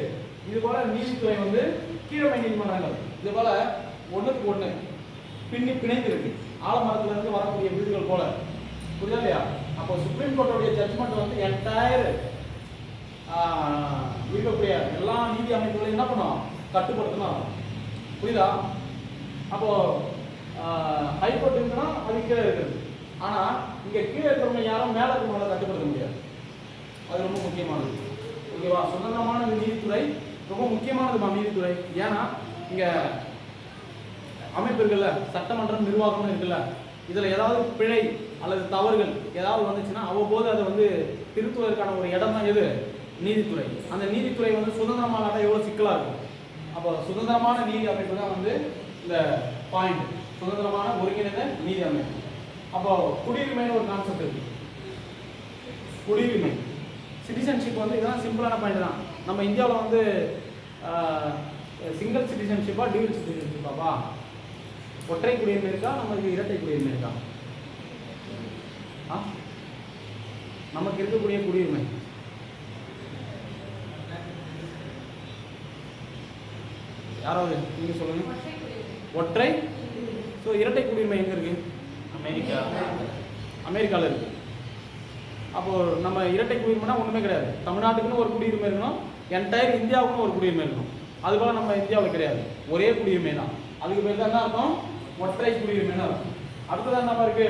[SPEAKER 1] இது போல நீதித்துறை வந்து கீழமை நீதிமன்றங்கள் இது போல ஒண்ணுக்கு ஒண்ணு பிணைந்து இருக்கு, ஆலமரத்துல இருந்து வரக்கூடிய வீடுகள் போல. புரியுதா இல்லையா? அப்போ சுப்ரீம் கோர்ட்டோடைய ஜட்ஜ்மெண்ட் வந்து என்டையர் இருக்கக்கூடிய எல்லா நீதி அமைப்புகளையும் என்ன பண்ணும், கட்டுப்படுத்தணும். புரியுதா? அப்போ ஹைகோர்ட் இருக்குன்னா அது கீழே இருக்குது. ஆனா இங்க கீழே இருக்கிறவங்க யாரும் மேல இருக்கிறவங்கள கட்டுப்படுத்த முடியாது. அது ரொம்ப முக்கியமானது. ஓகேவா? சுதந்திரமான நீதித்துறை ரொம்ப முக்கியமானது நீதித்துறை. ஏன்னா இங்க அமைப்பு இருக்குல்ல, சட்டமன்றம் நிர்வாகம்னு இருக்குல்ல, இதில் ஏதாவது பிழை அல்லது தவறுகள் ஏதாவது வந்துச்சுன்னா அவ்வப்போது அதை வந்து திருத்துவதற்கான ஒரு இடம் தான் எது? நீதித்துறை. அந்த நீதித்துறை வந்து சுதந்திரமான எவ்வளோ சிக்கலாக இருக்கும். அப்போ சுதந்திரமான நீதி அமைப்பு தான் வந்து இந்த பாயிண்ட், சுதந்திரமான ஒருங்கிணைந்த நீதி அமைப்பு. அப்போ குடியுரிமைன்னு ஒரு கான்செப்ட் இருக்கு. குடியுரிமை, சிட்டிசன்ஷிப் வந்து இதெல்லாம் சிம்பிளான பாயிண்ட் தான். நம்ம இந்தியாவில் வந்து சிங்கிள் சிட்டிசன்ஷிப்பா டியூல் சிட்டிசன்ஷிப்பாப்பா? ஒற்றை குடியுரிமை இருக்கா, நமக்கு இரட்டை குடியுரிமை இருக்கா? நமக்கு இருக்கக்கூடிய குடியுரிமை யாராவது நீங்க சொல்லுங்க. ஒற்றை. ஸோ இரட்டை குடியுரிமை எங்க இருக்கு? அமெரிக்காவில் இருக்கு. அப்போ நம்ம இரட்டை குடியுரிமைனா ஒன்றுமே கிடையாது. தமிழ்நாட்டுக்குன்னு ஒரு குடியுரிமை இருக்கணும், என்டையர் இந்தியாவுக்குன்னு ஒரு குடியுரிமை இருக்கணும். அதுபோல் நம்ம இந்தியாவில் கிடையாது, ஒரே குடியுரிமை தான். அதுக்கு பேர் தான் என்ன அர்த்தம்? ஒற்றை குடியுரிமைன்னு அர்த்தம். அடுத்ததான் நம்ம இருக்கு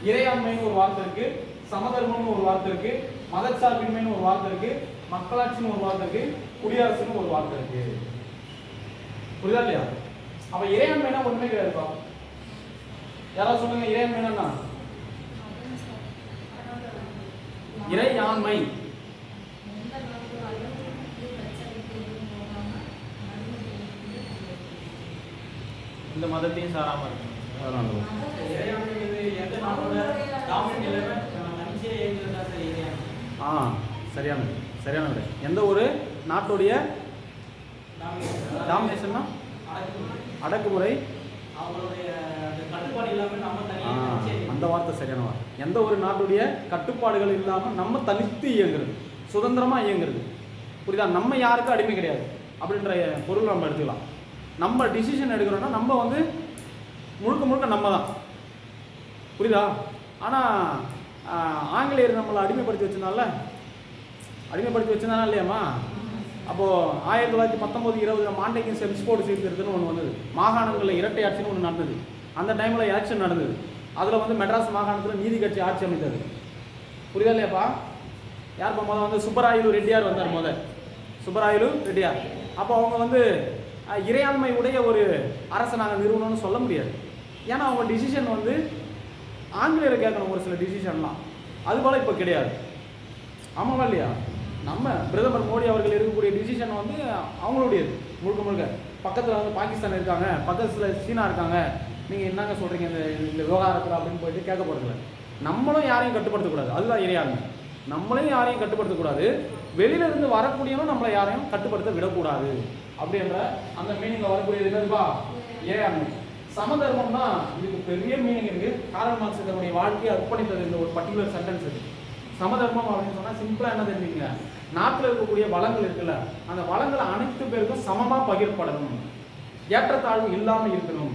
[SPEAKER 1] இறையாண்மைன்னு ஒரு வார்த்தை இருக்கு, சமதர்மம்னு ஒரு வார்த்தை இருக்கு, மதச்சார்பின்மைன்னு ஒரு வார்த்தை இருக்கு, மக்களாட்சின்னு ஒரு வார்த்தை இருக்கு, குடியரசுன்னு ஒரு வார்த்தை இருக்கு. புரியுதா இல்லையா? அப்ப இறையாண்மைனா ஒண்ணுமே கிடையாதுப்பா. யாராவது சொல்லுங்க, இறையாண்மைனா இறையாண்மை
[SPEAKER 2] இந்த மதத்தையும் சாராம இருக்கு.
[SPEAKER 1] சரியானது, சரியான விட. எந்த ஒரு நாட்டுடைய டாமினேஷன்னா அடக்குமுறை, அந்த வார்த்தை சரியான வார்த்தை. எந்த ஒரு நாட்டுடைய கட்டுப்பாடுகள் இல்லாமல் நம்ம தனித்து இயங்குறது, சுதந்திரமா இயங்குறது. புரியுதா? நம்ம யாருக்கும் அடிமை கிடையாது அப்படின்ற பொருள் நம்ம எடுத்துக்கலாம். நம்ம டிசிஷன் எடுக்கிறோம்னா நம்ம வந்து முழுக்க முழுக்க நம்ம தான். புரியுதா? ஆனால் ஆங்கிலேயர் நம்மளை அடிமைப்படுத்தி வச்சிருந்தானா இல்லையாம்மா? அப்போது 1919-20 மாண்டேக்கின் செம்ஸ்போர்ட் சீர்திருத்தம்னு ஒன்று வந்தது. மாகாணங்களில் இரட்டை ஆட்சின்னு ஒன்று நடந்தது. அந்த டைமில் எலெக்ஷன் நடந்தது. அதில் வந்து மெட்ராஸ் மாகாணத்தில் நீதி கட்சி ஆட்சி அமைத்தது. புரியுதா இல்லையாப்பா? யார்ப்பா முதல்ல வந்து சுப்பராயலு ரெட்டியார் வந்தார். சுப்பராயலு ரெட்டியார். அப்போ அவங்க வந்து இறையாண்மை உடைய ஒரு அரசை நாங்கள் நிறுவனம்னு சொல்ல முடியாது. ஏன்னா அவங்க டிசிஷன் வந்து ஆங்கிலேயரை கேட்கணும் ஒரு சில டிசிஷன்லாம். அதுபோல் இப்போ கிடையாது. ஆமாவா இல்லையா? நம்ம பிரதமர் மோடி அவர்கள் இருக்கக்கூடிய டிசிஷன் வந்து அவங்களுடையது முழுக்க முழுக்க. பக்கத்தில் வந்து பாகிஸ்தான் இருக்காங்க, பக்கத்தில் சீனா இருக்காங்க, நீங்கள் என்னங்க சொல்கிறீங்க இந்த விவகாரத்தில் அப்படின்னு போயிட்டு கேட்க போகிறதில்ல. நம்மளும் யாரையும் கட்டுப்படுத்தக்கூடாது, அதுதான் இறையாண்மை. நம்மளையும் யாரையும் கட்டுப்படுத்தக்கூடாது, வெளியிலிருந்து வரக்கூடியவனும் நம்மளை யாரையும் கட்டுப்படுத்த விடக்கூடாது அப்படின்ற அந்த மீனிங்கில் வரக்கூடியது என்னதுப்பா? இறையாண்மை. சமதர்மம்னா இதுக்கு பெரிய மீனிங் இருக்குது. கார்ல் மார்க்ஸ் தன்னுடைய வாழ்க்கையை அர்ப்பணித்தது இந்த ஒரு பர்டிகுலர் சென்டென்ஸ் இருக்குது. சமதர்மம் அப்படின்னு சொன்னால் சிம்பிளாக என்ன தெரிஞ்சுங்க, நாட்டில் இருக்கக்கூடிய வளங்கள் இருக்குல்ல, அந்த வளங்களை அனைத்து பேருக்கும் சமமாக பகிரப்படணும், ஏற்றத்தாழ்வு இல்லாமல் இருக்கணும்.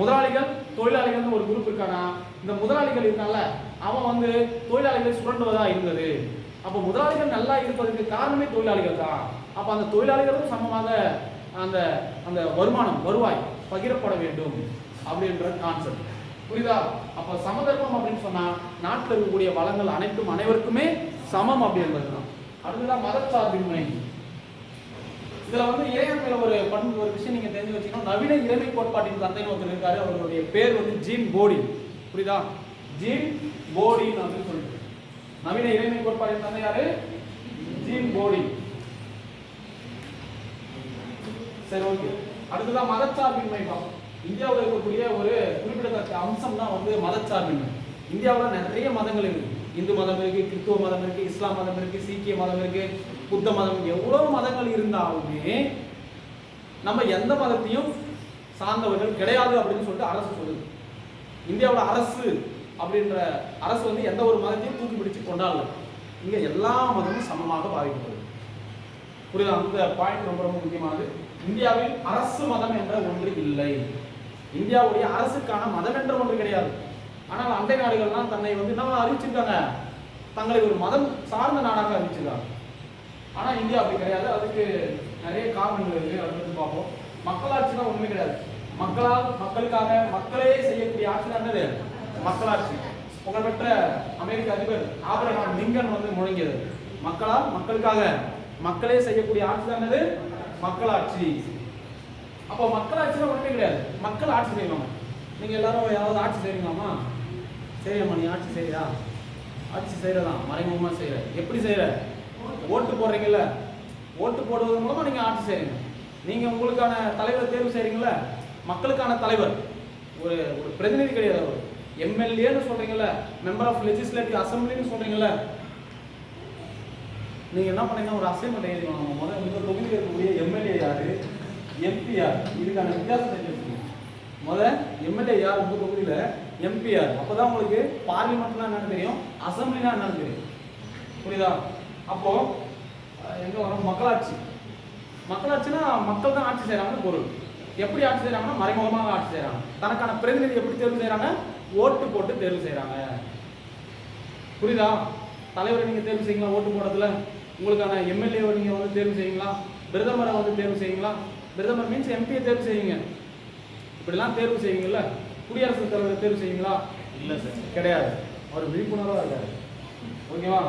[SPEAKER 1] முதலாளிகள் தொழிலாளிகள்னு ஒரு குரூப் இருக்கானா, இந்த முதலாளிகள் இருக்கான்ல அவன் வந்து தொழிலாளிகளை சுரண்டுவதா இருந்தது. அப்போ முதலாளிகள் நல்லா இருப்பதற்கு காரணமே தொழிலாளிகள் தான். அப்போ அந்த தொழிலாளிகளும் சமமாக அந்த அந்த வருவாய் பகிரப்பட வேண்டும் அப்படின்ற கான்செப்ட். புரியுதா? அப்போ சமதர்மம் அப்படின்னு சொன்னா நாட்டில் இருக்கக்கூடிய வளங்கள் அனைத்தும் அனைவருக்குமே சமம் அப்படின்றது தான். அடுத்ததான் மதச்சார்பின்மை. இதுல வந்து இறையாண்மையில ஒரு பண்பு, ஒரு விஷயம் நீங்க தெரிஞ்சு வச்சுக்கணும். நவீன இறைமை கோட்பாட்டின் தந்தைன்னு ஒருத்தர் இருக்காரு. அவருடைய பேர் வந்து ஜீன் போடின். புரியுதா? ஜீன் போடின் அப்படின்னு சொல்லிட்டு நவீன இறைமை கோட்பாட்டின் தந்தை யாரு? ஜீன் போடின். சரி, ஓகே. அடுத்ததான் மதச்சார்பின்மை தான். இந்தியாவில் இருக்கக்கூடிய ஒரு குறிப்பிடத்தக்க அம்சம் தான் வந்து மதச்சார்பின்மை. இந்தியாவில் நிறைய மதங்கள் இருக்கு. இந்து மதம் இருக்கு, கிறிஸ்துவ மதம் இருக்கு, இஸ்லாம் மதம் இருக்கு, சீக்கிய மதம் இருக்கு, புத்த மதம், எவ்வளவு மதங்கள் இருந்தாலுமே நம்ம எந்த மதத்தையும் சார்ந்தவர்கள் கிடையாது அப்படின்னு சொல்லிட்டு அரசு சொல்லுது. இந்தியாவோட அரசு அப்படின்ற அரசு வந்து எந்த ஒரு மதத்தையும் தூக்கி பிடிச்சு கொண்டாடல. இங்க எல்லா மதமும் சமமாக பாதிக்கப்படுது. புரியுதா? அந்த பாயிண்ட் ரொம்ப ரொம்ப முக்கியமானது. இந்தியாவில் அரசு மதம் என்ற ஒன்று இல்லை. இந்தியாவுடைய அரசுக்கான மதம் என்ற ஒன்று கிடையாது. ஆனால் அண்டை நாடுகள்லாம் தன்னை வந்து என்ன அறிவிச்சிருக்காங்க, தங்களை ஒரு மதம் சார்ந்த நாடாக அறிவிச்சிருக்காங்க. ஆனால் இந்தியா அப்படி கிடையாது. அதுக்கு நிறைய காரணங்கள் இருக்கு, அதை பற்றி பார்ப்போம். மக்களாட்சி தான் ஒன்றுமே கிடையாது. மக்களால் மக்களுக்காக மக்களே செய்யக்கூடிய ஆட்சி தான் என்னது? மக்களாட்சி. புகழ்பெற்ற அமெரிக்க அதிபர் ஆபிரகாம் லிங்கன் வந்து முழங்கியது மக்களால் மக்களுக்காக மக்களே செய்யக்கூடிய ஆட்சி தான் என்னது? மக்களாட்சி. அப்போ மக்களாட்சினா ஒன்றுமே கிடையாது, மக்கள் ஆட்சி செய்வாங்க. நீங்கள் எல்லாரும் யாராவது ஆட்சி செய்வீங்களாமா? சரியாம்மா, நீ ஆட்சி செய்யறியா? ஆட்சி செய்கிறதான், மறைமுகமாக செய்கிற. எப்படி செய்கிற? ஓட்டு போடுறீங்கல்ல, ஓட்டு போடுவதன் மூலமாக நீங்கள் ஆட்சி செய்கிறீங்க. நீங்கள் உங்களுக்கான தலைவரை தேர்வு செய்கிறீங்கள, மக்களுக்கான தலைவர், ஒரு ஒரு பிரதிநிதி கிடையாது. அவர் எம்எல்ஏன்னு சொல்கிறீங்கள, மெம்பர் ஆஃப் லெஜிஸ்லேட்டிவ் அசம்பிளின்னு சொல்கிறீங்கள, நீங்கள் என்ன பண்ணீங்கன்னா ஒரு அசைன்மெண்ட் எழுதிக்கணும். முதல்ல இந்த தொகுதியில் இருக்கக்கூடிய எம்எல்ஏ யார், எம்பி யார், இதுக்கான வித்தியாசத்தை தெரிஞ்சுக்கணும். முதல்ல எம்எல்ஏ யார் உங்கள் தொகுதியில், எம்பி யார், அப்போ தான் உங்களுக்கு பார்லிமெண்ட்னா என்னன்னு தெரியும், அசம்பிளினா என்னன்னு தெரியும். புரியுதா? அப்போது எங்கே வரும்? மக்களாட்சி. மக்களாட்சினா மக்கள் தான் ஆட்சி செய்கிறாங்கன்னு பொருள். எப்படி ஆட்சி செய்கிறாங்கன்னா மறைமுகமாக ஆட்சி செய்கிறாங்க. தனக்கான பிரதிநிதி எப்படி தேர்வு செய்கிறாங்க? ஓட்டு போட்டு தேர்வு செய்கிறாங்க. புரியுதா? தலைவரை நீங்கள் தேர்வு செய்யுங்களா? ஓட்டு போடுறதுல உங்களுக்கான எம்எல்ஏவை நீங்கள் வந்து தேர்வு செய்யுங்களா? பிரதமரை வந்து தேர்வு செய்யுங்களா? பிரதமர் மீன்ஸ் எம்பியை தேர்வு செய்வீங்க. இப்படிலாம் தேர்வு செய்வீங்கல்ல. குடியரசுத் தலைவரை தேர்வு செய்வீங்களா?
[SPEAKER 2] இல்லை சார்,
[SPEAKER 1] கிடையாது. அவர் விழிப்புணர்வாக இருக்காரு. ஓகேவா?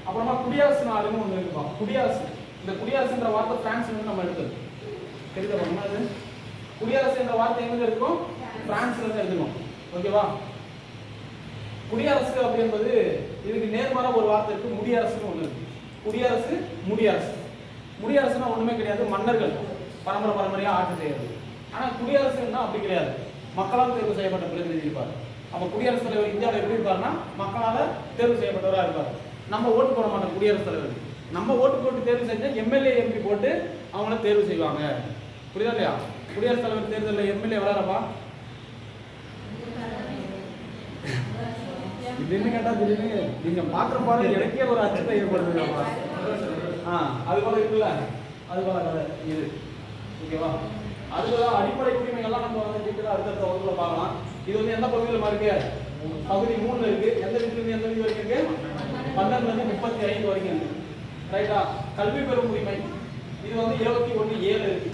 [SPEAKER 1] அப்புறமா குடியரசு நாடுன்னு ஒன்று இருக்குப்பா. குடியரசு, இந்த குடியரசுன்ற வார்த்தை பிரான்ஸ்லேருந்து நம்ம எடுத்தது. தெரியுதா பண்ணாது? குடியரசு என்ற வார்த்தை எங்கே இருக்கும்? பிரான்ஸ்லேருந்து எடுத்துக்கணும். ஓகேவா? குடியரசு அப்படி என்பது இதுக்கு நேர்மாறாக ஒரு வார்த்தை இருக்கு, முடியரசுன்னு ஒன்று இருக்கு. குடியரசு, முடியரசு. முடியரசுனா ஒன்றுமே கிடையாது, மன்னர்கள் பரம்பரையாக ஆட்சி செய்யறது. ஆனால் குடியரசுன்னா அப்படி கிடையாது, மக்களால் தேர்வு செய்யப்பட்ட பிரதிநிதி இருப்பார். அப்போ குடியரசுத் தலைவர் இந்தியாவில் எப்படி இருப்பாருன்னா மக்களால் தேர்வு செய்யப்பட்டவராக இருப்பார். நம்ம ஓட்டு போட மாட்டோம் குடியரசுத் தலைவர். நம்ம ஓட்டு போட்டு தேர்வு செஞ்சால் எம்எல்ஏ எம்பி போட்டு அவங்கள தேர்வு செய்வாங்க. புரியுதா இல்லையா? குடியரசுத் தலைவர் தேர்தலில் எம்எல்ஏ வராரப்பா திடீர்னு கேட்டால் திடீர்னு நீங்கள் பார்க்குற பாரு எனக்கே ஒரு அச்சத்தை ஏற்படுதுப்பா. அது போல இருக்குல்ல, அது போல கதை இது. ஓகேவா? அடுத்ததான் அடிப்படை உரிமைகள்லாம் நம்ம வந்து டீட்டெயிலாக அடுத்தடுத்த வகுப்புல பார்க்கலாம். இது வந்து எந்த பகுதியில் இருக்கு? பகுதி 3 இருக்கு. எந்த வீட்டிலிருந்து எந்த வீடு வரைக்கும் இருக்கு? 12லேருந்து 35 வரைக்கும் இருக்கு. ரைட்டா? கல்வி பெறும் உரிமை இது வந்து 21(7) இருக்கு.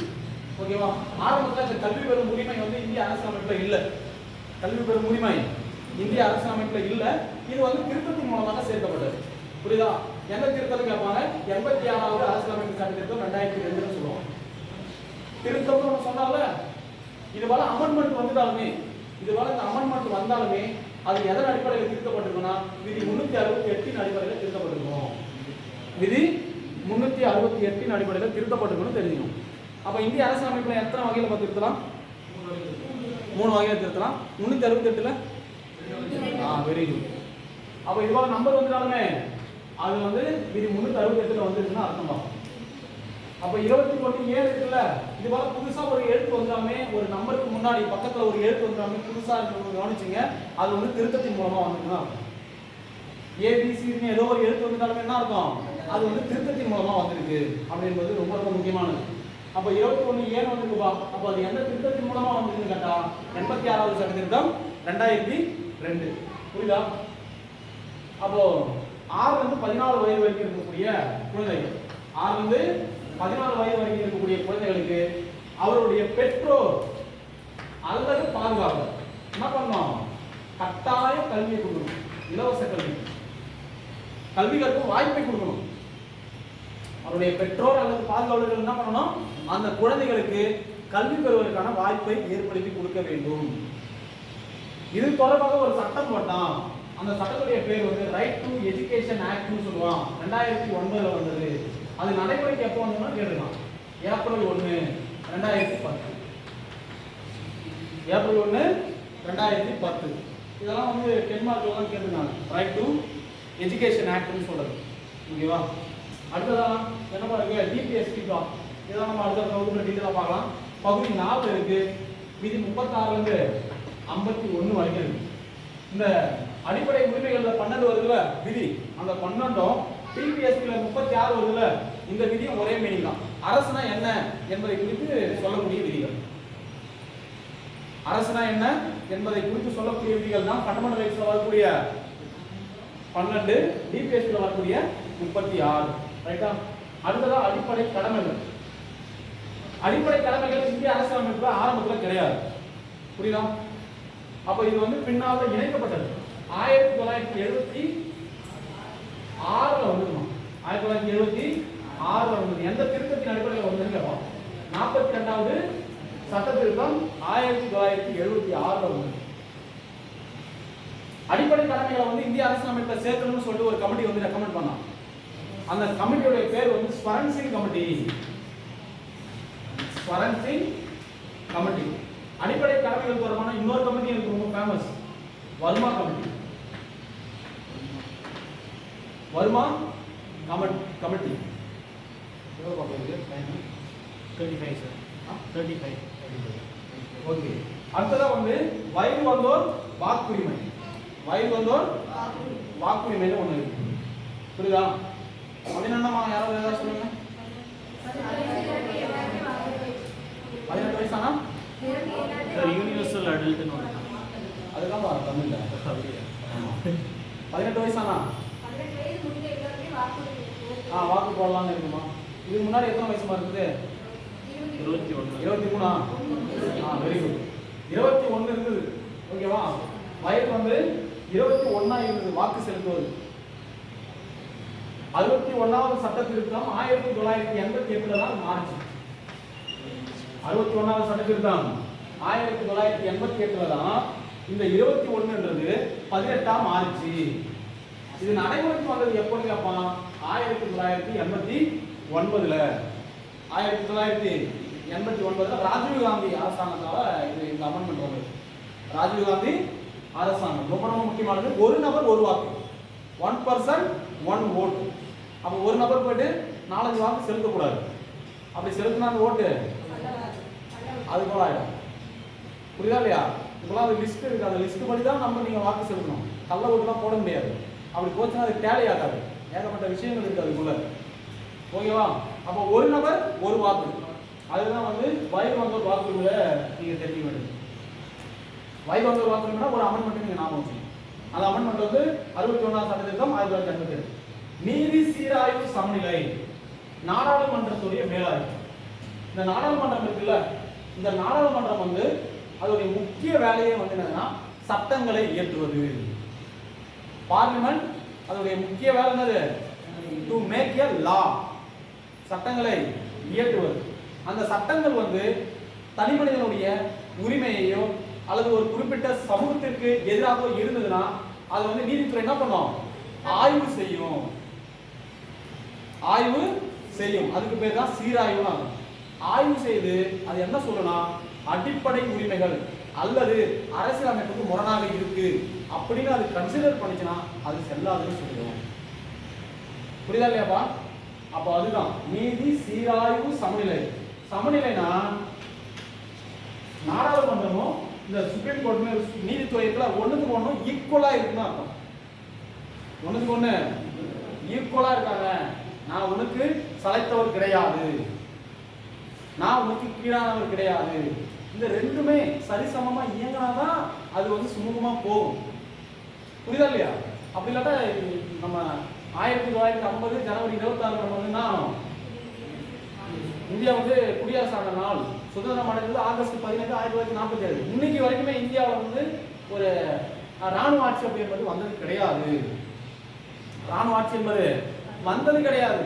[SPEAKER 1] ஓகேவா? ஆரம்பத்தில் இந்த கல்வி பெறும் உரிமை வந்து இந்திய அரசியலமைப்பில் இல்லை. கல்வி பெறும் உரிமை இந்திய அரசியலமைப்பில் இல்லை. இது வந்து திருத்தத்தின் மூலமாக சேர்க்கப்பட்டது. புரியுதா? எந்த திருத்தம் கேட்பாங்க? 86வது அரசியலமைப்பு சட்ட திருத்தம் 2002 சொல்லுவாங்க. திருத்தம் நம்ம சொன்னால இது போல அமெண்ட்மெண்ட் வந்துட்டாலுமே, இது போல இந்த அமெண்ட்மெண்ட் வந்தாலுமே அது எதன் அடிப்படையில் திருத்தப்பட்டிருக்குன்னா விதி 368 அடிப்படையில் திருத்தப்பட்டிருக்கும். விதி 368 அடிப்படையில் திருத்தப்பட்டிருக்குன்னு தெரிஞ்சுக்கணும். அப்ப இந்திய அரசியலமைப்புல எத்தனை வகையில திருத்தலாம்? 3 வகையில திருத்தலாம். 368ல வெரி குட். அப்ப இது போல நம்பர் வந்துட்டாலுமே அது வந்து விதி 368ல வந்துருச்சுன்னா அர்த்தம் தான். அப்ப 21(7) இருக்குல்ல, இது போல புதுசா ஒரு எழுத்து வந்தாலுமே, ஒரு நம்பருக்கு முன்னாடி பக்கத்துல ஒரு எழுத்து வந்தாலுமே புதுசா கவனிச்சுங்க, அது வந்து திருத்தத்தின் மூலமா வந்துருக்குன்னா ஏபிசின்னு ஏதோ ஒரு எழுத்து வந்தாலுமே என்ன அர்த்தம்? அது வந்து திருத்தத்தின் மூலமா வந்திருக்கு அப்படின்றது ரொம்ப ரொம்ப முக்கியமானது. அப்ப 21(7) வந்துருக்குப்பா. அப்ப அது எந்த திருத்தத்தின் மூலமா வந்திருக்குன்னு கேட்டா 86வது சட்ட திருத்தம் 2002. புரியுதா? அப்போ 6லேருந்து 14 வயது வரைக்கும் இருக்கக்கூடிய குழந்தைகள், 6லேருந்து 14 வயது வரைக்கும் இருக்கக்கூடிய குழந்தைகளுக்கு அவருடைய பெற்றோர் அல்லது பாதுகாவலர் என்ன பண்ணணும்? கட்டாய கல்வியை கொடுக்கணும். இலவச கல்வி, கல்வி கற்கும் வாய்ப்பை கொடுக்கணும். அவருடைய பெற்றோர் அல்லது பாதுகாவலர்கள் என்ன பண்ணணும்? அந்த குழந்தைகளுக்கு கல்வி பெறுவதற்கான வாய்ப்பை ஏற்படுத்தி கொடுக்க வேண்டும். இது தொடர்பாக ஒரு சட்டம் போட்டான். அந்த சட்டத்துடைய பேர் வந்து ரைட் டு எஜுகேஷன் ஆக்ட்னு சொல்லுவான். 2009 வந்தது. அது நடைமுறைக்கு எப்போ வந்தோம்னா கேட்டுக்கலாம். ஏப்ரல் 1, 2010. ஏப்ரல் 1, 2010. இதெல்லாம் வந்து 10 மார்க்ல தான் கேட்டுருக்காங்க. ரைட் டு எஜுகேஷன் ஆக்ட்னு சொல்றது. ஓகேவா? அடுத்ததான் என்ன பாருங்க, டிபிஎஸ்பி தான். இதெல்லாம் நம்ம அடுத்த வகுப்புல டீட்டெயிலாக பார்க்கலாம். பகுதி 4 இருக்கு. விதி 36லேருந்து 51 வரைக்கும் இருக்கு. இந்த அடிப்படை உரிமைகள்ல 12 வருதுல விதி, அந்த 12ம் டிபிஎஸ்பில 36 வருதுல இந்த விதியும் ஒரே மீனிங் தான். அரசுனா என்ன என்பதை குறித்து சொல்லக்கூடிய விதிகள். அரசுனா என்ன என்பதை குறித்து சொல்லக்கூடிய விதிகள் தான் ஃபண்டமெண்டல் ரைட்ஸ்ல வரக்கூடிய 12, டிபிஎஸ்பில வரக்கூடிய 36. ரைட்டா? அடுத்ததா அடிப்படை கடமைகள். அடிப்படை கடமைகள் இந்திய அரசியலமைப்புல ஆரம்பத்துல கிடையாது. புரியுதா? அப்ப இது வந்து பின்னால இணைக்கப்பட்டது. 1976ல வந்துருமா? 1976ல வந்தது. எந்த திருத்தத்தின் அடிப்படையில் வந்ததுன்னு கேட்போம். 42வது சட்ட திருத்தம் 1976 வந்தது. அடிப்படை கடமைகளை வந்து இந்திய அரசியலமைப்பில் சேர்க்கணும்னு சொல்லிட்டு ஒரு கமிட்டி வந்து ரெக்கமெண்ட் பண்ணான். அந்த கமிட்டியோட பேர் வந்து ஸ்வரன் சிங் கமிட்டி. ஸ்வரன் சிங் கமிட்டி. அடிப்படை கடமைகள் தொடர்பான இன்னொரு கமிட்டி எனக்கு ரொம்ப famous, Verma committee. Verma committee. எவ்வளோ பார்க்குறது டைம்?
[SPEAKER 2] 35 சார். 35.
[SPEAKER 1] ஓகே. அடுத்ததான் வந்து வயது வந்தோர் வாக்குரிமை. வயது வந்தோர் வாக்குரிமைன்னு ஒன்று இருக்கு. புரியுதா? அப்படின்னு என்னம்மா யாராவது ஏதாவது சொல்லுங்க. 18 வயசானா
[SPEAKER 2] சார் யூனிவர்சல் அடல்ட்னு ஒன்று.
[SPEAKER 1] அதுதான் தமிழ்ல 18 வயசானா வாக்கு போடலாம்னு இருக்குமா? இதுக்கு முன்னாடி எத்தனை வயசுமா இருக்குது?
[SPEAKER 2] 21.
[SPEAKER 1] 23. Very good. 21 இருக்குது. ஓகேவா? வயது வந்து 21 இருந்தது வாக்கு செலுத்துவது. 61வது சட்ட திருத்தம் 1988 தான் மாறுச்சு. 61வது சட்ட திருத்தம் 1988 தான் இந்த 21ன்றது 18 மாறுச்சு. இது நடைமுறைக்கு வந்தது எப்போன்னு கேட்பான்? 1989ல. 1989ல ராஜீவ் காந்தி அரசாங்கத்தால இந்த அமெண்ட்மெண்ட் வந்தது. ராஜீவ் காந்தி அரசாங்கம் ரொம்ப ரொம்ப முக்கியமானது. ஒரு நபர் ஒரு வாக்கு, 1 person 1 vote. அப்போ ஒரு நபர் போயிட்டு 4-5 வாக்கு செலுத்தக்கூடாது. அப்படி செலுத்தினா அந்த ஓட்டு அது போல ஆயிடும். புரியுதா இல்லையா? இப்போலாம் ஒரு லிஸ்ட் இருக்கு. அந்த லிஸ்ட் படி தான் நீங்கள் வாக்கு செலுத்தணும். கள்ள ஓட்டுலாம் போட முடியாது. அப்படி போச்சுன்னா அது டேலி ஆகாது. ஏகப்பட்ட விஷயங்கள் இருக்கு அதுக்குள்ள. ஓகேவா? அப்போ ஒரு நபர் ஒரு வாக்கு. அதுதான் வந்து வயது வந்தோர் வாக்குரிமையில நீங்க தெரிஞ்சுக்க வேண்டியது. வயது வந்தோர் வாக்குரிமைனா ஒரு அமெண்ட்மெண்ட் நீங்க ஞாபகம் வச்சுக்கணும். அந்த அமெண்ட்மெண்ட் வந்து 61வது சட்ட திருத்தம் 1987. நீதி சீராய்வு சமநிலை நாடாளுமன்றத்துடைய மேலாய்வு. இந்த நாடாளுமன்றம் இருக்குல்ல, இந்த நாடாளுமன்றம் வந்து அதோடைய முக்கிய வேலையே வந்து என்னன்னா சட்டங்களை இயற்றுவது. பார்லிமெண்ட் அதோடைய முக்கிய வேலை என்னது? டு மேக் எ லா. சட்டங்களை இயற்றுவது. அந்த சட்டங்கள் வந்து தனிமனிதனுடைய உரிமையையோ அல்லது ஒரு குறிப்பிட்ட சமூகத்திற்கு எதிராக இருந்ததுன்னா அது வந்து நீதித்துறை என்ன பண்ணும்? ஆய்வு செய்யும். அதுக்கு பேர் தான் சீராய்வு. ஆய்வு செய்து அது என்ன சொல்லணும்? அடிப்படை உரிமைகள் அல்லது அரசியலமைப்புக்கு முரணாக இருக்கு அப்படின்னு அது கன்சிடர் பண்ணிச்சுன்னா அது செல்லாதுன்னு சொல்லிடும். புரியுதா இல்லையாப்பா? அப்போ அதுதான் நீதி சீராய்வு சமநிலை. சமநிலைனா நாடாளுமன்றமும் இந்த சுப்ரீம் கோர்ட் நீதித்துறைக்குள்ள ஒண்ணுக்கு ஒண்ணு ஈக்குவலா இருக்குன்னு அர்த்தம். ஒண்ணுக்கு ஒண்ணு ஈக்குவலா இருக்காங்க. நான் உனக்கு சளைத்தவர் கிடையாது, நான் உனக்கு கீழானவர் கிடையாது. இந்த ரெண்டுமே சரிசமமா இயங்கினாதான் அது வந்து சுமூகமா போகும். புரியுதா இல்லையா? அப்படி இல்லாட்டா நம்ம 1950 ஜனவரி 26 வந்து என்ன ஆகும்? இந்தியா வந்து குடியரசான நாள், சுதந்திரம் அடைந்தது ஆகஸ்ட் 15, 1947. இன்னைக்கு வரைக்குமே இந்தியாவில் வந்து ஒரு ராணுவ ஆட்சி அப்படின்றது வந்தது கிடையாது. ராணுவ ஆட்சி என்பது வந்தது கிடையாது.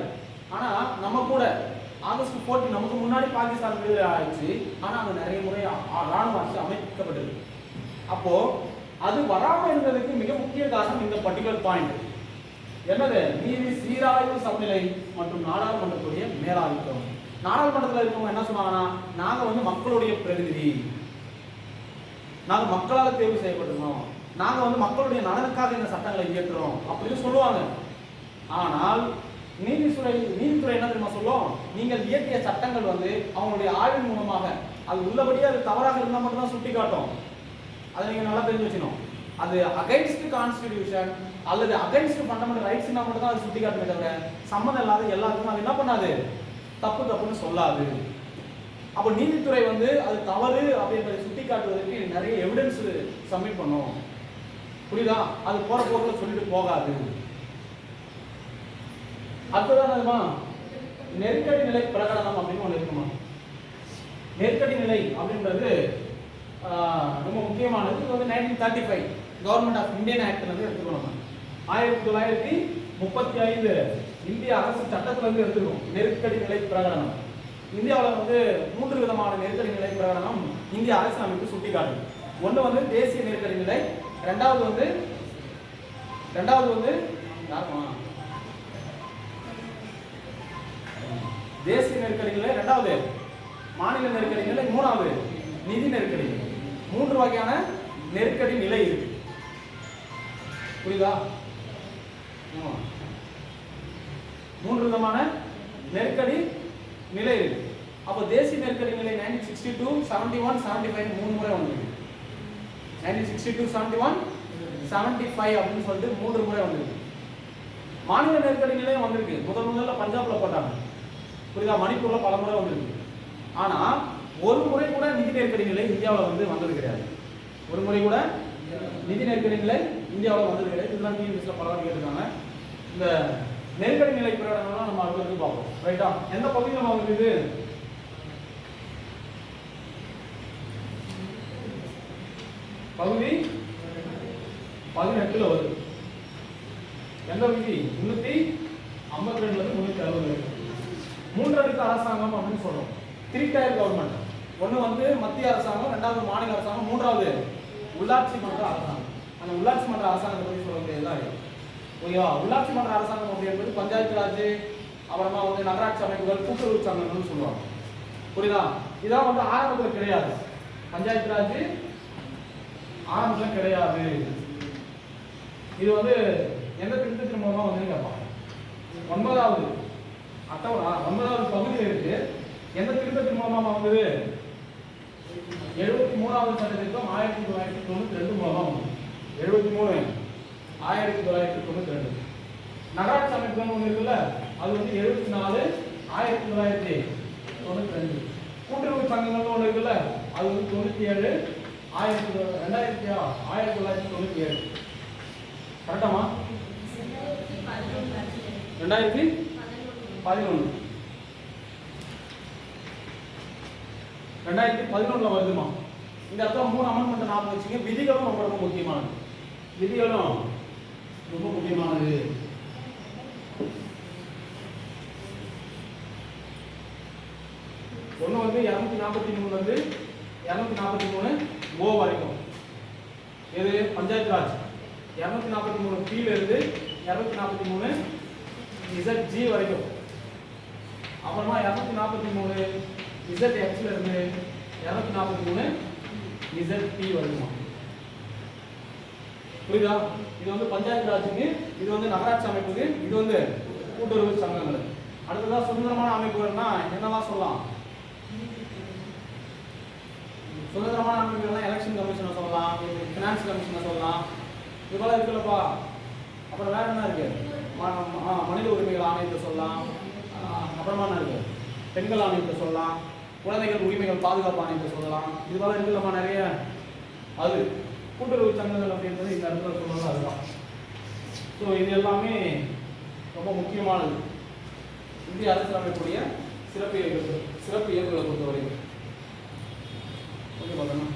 [SPEAKER 1] ஆனா நம்ம கூட ஆகஸ்ட் 14 நமக்கு முன்னாடி பாகிஸ்தான் விடுதலை ஆயிடுச்சு. ஆனா அங்க நிறைய முறை ராணுவ ஆட்சி அமைக்கப்பட்டது. அப்போ அது வராம இருந்ததுக்கு மிக முக்கிய காரணம் இந்த பர்டிகுலர் பாயிண்ட். என்னது? நீதி சீராய்வு சமநிலை மற்றும் நாடாளுமன்றத்துடைய மேலாதிக்கம். நாடாளுமன்றத்தில் இருக்கவங்க என்ன சொன்னாங்கன்னா, நாங்க வந்து மக்களுடைய பிரதிநிதி, நாங்க மக்களால் தேர்வு செய்யப்பட்டிருக்கோம், நாங்க வந்து மக்களுடைய நலனுக்காக இந்த சட்டங்களை இயற்றுறோம் அப்படின்னு சொல்லுவாங்க. ஆனால் நீதித்துறை என்ன தெரியுமா சொல்லும்? நீங்கள் இயற்றிய சட்டங்கள் வந்து அவங்களுடைய ஆய்வின் மூலமாக அது உள்ளபடியே அது தவறாக இருந்தால் மட்டும்தான் சுட்டி காட்டும். அதை நீங்க நல்லா தெரிஞ்சு வச்சுக்கணும். அது அகைன்ஸ்ட் கான்ஸ்டிடியூஷன் அல்லது அகைன்ஸ்ட் ஃபண்டமெண்டல் ரைட்ஸ் மட்டும் தான் அது சுட்டி காட்டுமே தவிர சம்மந்தம் இல்லாத எல்லாருக்கும் அது என்ன பண்ணாது? தப்புன்னு சொல்லாது. அப்போ நீதித்துறை வந்து அது தவறு அப்படின்றத சுட்டி காட்டுவதற்கு நிறைய எவிடன்ஸ் சப்மிட் பண்ணும். புரியுதா? அது போற போக்கில் சொல்லிட்டு போகாது. அடுத்ததானதுமா நெருக்கடி நிலை பிரகடனம் அப்படின்னு ஒன்று இருக்குமா? நெருக்கடி நிலை அப்படின்றது ரொம்ப முக்கியமானது. இது வந்து 1935 கவர்மெண்ட் ஆஃப் இந்தியன் ஆக்ட்ல இருந்து எடுத்துக்கணும். 1935 இந்திய அரசு சட்டத்துல இருந்து எடுத்துக்கணும் நெருக்கடி நிலை பிரகடனம். இந்தியாவில் வந்து 3 விதமான நெருக்கடி நிலை பிரகடனம் இந்திய அரசியலமைப்பு சுட்டிக்காட்டுது. ஒன்று வந்து தேசிய நெருக்கடி நிலை, ரெண்டாவது வந்து யாருமா தேசிய நெருக்கடி நிலை, ரெண்டாவது மாநில நெருக்கடி நிலை, மூணாவது நிதி நெருக்கடி நிலை. 3 வகையான நெருக்கடி நிலை இருக்கு. புரியுதா? 3 விதமான நெருக்கடி நிலை இருக்கு. அப்போ தேசிய நெருக்கடி நிலை 1962, 71, 75 3 முறை வந்திருக்கு. 1962, 71, 75 அப்படின்னு சொல்லிட்டு 3 முறை வந்திருக்கு. மாநில நெருக்கடி நிலையும் வந்திருக்கு. முதல்ல பஞ்சாப்ல போட்டாங்க. புரியுதா? மணிப்பூர்ல பல முறை வந்திருக்கு. ஆனா ஒரு முறை கூட நிதி நெருக்கடி நிலை இந்தியாவில் வந்து வந்தது கிடையாது. ஒரு முறை கூட நிதி நெருக்கடி நிலை இந்தியாவில் வந்தது கிடையாது. இதுதான் டிஎன்பிஎஸ்ல பலவாறு கேட்டிருக்காங்க. இந்த நெருக்கடி நிலை பிரகடனம் நம்ம அடுத்து பார்ப்போம். ரைட்டா? எந்த பகுதியில் நம்ம இருக்குது? பகுதி 18ல வருது. எந்த விதி? 352 இருந்து 360. 3 அடுக்கு அரசாங்கம் அப்படின்னு சொல்றோம். 3 டயர் கவர்மெண்ட். ஒன்று வந்து மத்திய அரசாங்கம், ரெண்டாவது மாநில அரசாங்கம், மூன்றாவது உள்ளாட்சி மன்ற அரசாங்கம். அந்த உள்ளாட்சி மன்ற அரசாங்கத்தை பற்றி சொல்ல வேண்டியதுதான் இது. ஓகேவா? உள்ளாட்சி மன்ற அரசாங்கம் அப்படின்றது பஞ்சாயத்து ராஜ், அப்புறமா வந்து நகராட்சி அமைப்புகள், கூட்டுறவு சங்கங்கள்னு சொல்லுவாங்க. புரியுதா? இதான் வந்து ஆரம்பத்தில் கிடையாது. பஞ்சாயத்து ராஜ் ஆரம்பத்தில் கிடையாது. இது வந்து எந்த திருத்தத்தின் மூலமா வந்து கேட்பாங்க. 9வது அட்டவணை 9வது பகுதியில் இருக்கு. எந்த திருத்தத்தின் மூலமா வந்தது? 73வது சட்டத்திட்டம் 1992 மூலமா வந்தது. 73 1992. நகராட்சி அமைப்புகள் ஒன்று இருக்குல்ல, அது வந்து 74 1992. கூட்டுறவு சங்கங்கள் ஒன்று இருக்குல்ல, அது வந்து 97 1997. கரெக்டாமா? 2011 வருதுமா. இந்த இடத்துல 3 அமெண்ட்மெண்ட் ஞாபகம் வச்சுங்க. விதிகளும் ரொம்ப ரொம்ப முக்கியமானது. விதிகளும் ரொம்ப முக்கியமானது. ஒன்று வந்து 243 வந்து 243 ஓ வரைக்கும். எது? பஞ்சாயத்து ராஜ். 243 கீழ இருந்து 243 ZG வரைக்கும். அப்புறமா 243 ZX ல இருந்து 243 ZP வரைக்கும். புரியுதா? இது வந்து பஞ்சாயத்து ராஜுக்கு, இது வந்து நகராட்சி அமைப்புக்கு, இது வந்து கூட்டுறவு சங்கங்கள். அடுத்ததா சுதந்திரமான அமைப்புகள்னா என்னெல்லாம் சொல்லலாம்? சுதந்திரமான அமைப்புகள்னா எலெக்ஷன் கமிஷனை சொல்லலாம், ஃபினான்ஸ் கமிஷனை சொல்லலாம். இதெல்லாம் இருக்குல்லப்பா. அப்புறம் வேற என்ன இருக்கு? மனித உரிமைகள் ஆணையத்தை சொல்லலாம். அப்புறமா என்ன இருக்கு? பெண்கள் ஆணையத்தை சொல்லலாம். குழந்தைகள் உரிமைகள் பாதுகாப்பு ஆணையத்தை சொல்லலாம். இதெல்லாம் இருக்குல்லப்பா நிறைய. அது கூட்டுறவு சங்கங்கள் அப்படின்றது இந்த இடத்துல சொல்லலாம். அதுதான். ஸோ இது எல்லாமே ரொம்ப முக்கியமானது இந்திய அரசியலமைப்புடைய சிறப்பு இயல்புகளை பொறுத்தவரைக்கும். ஓகே பார்த்தோம்னா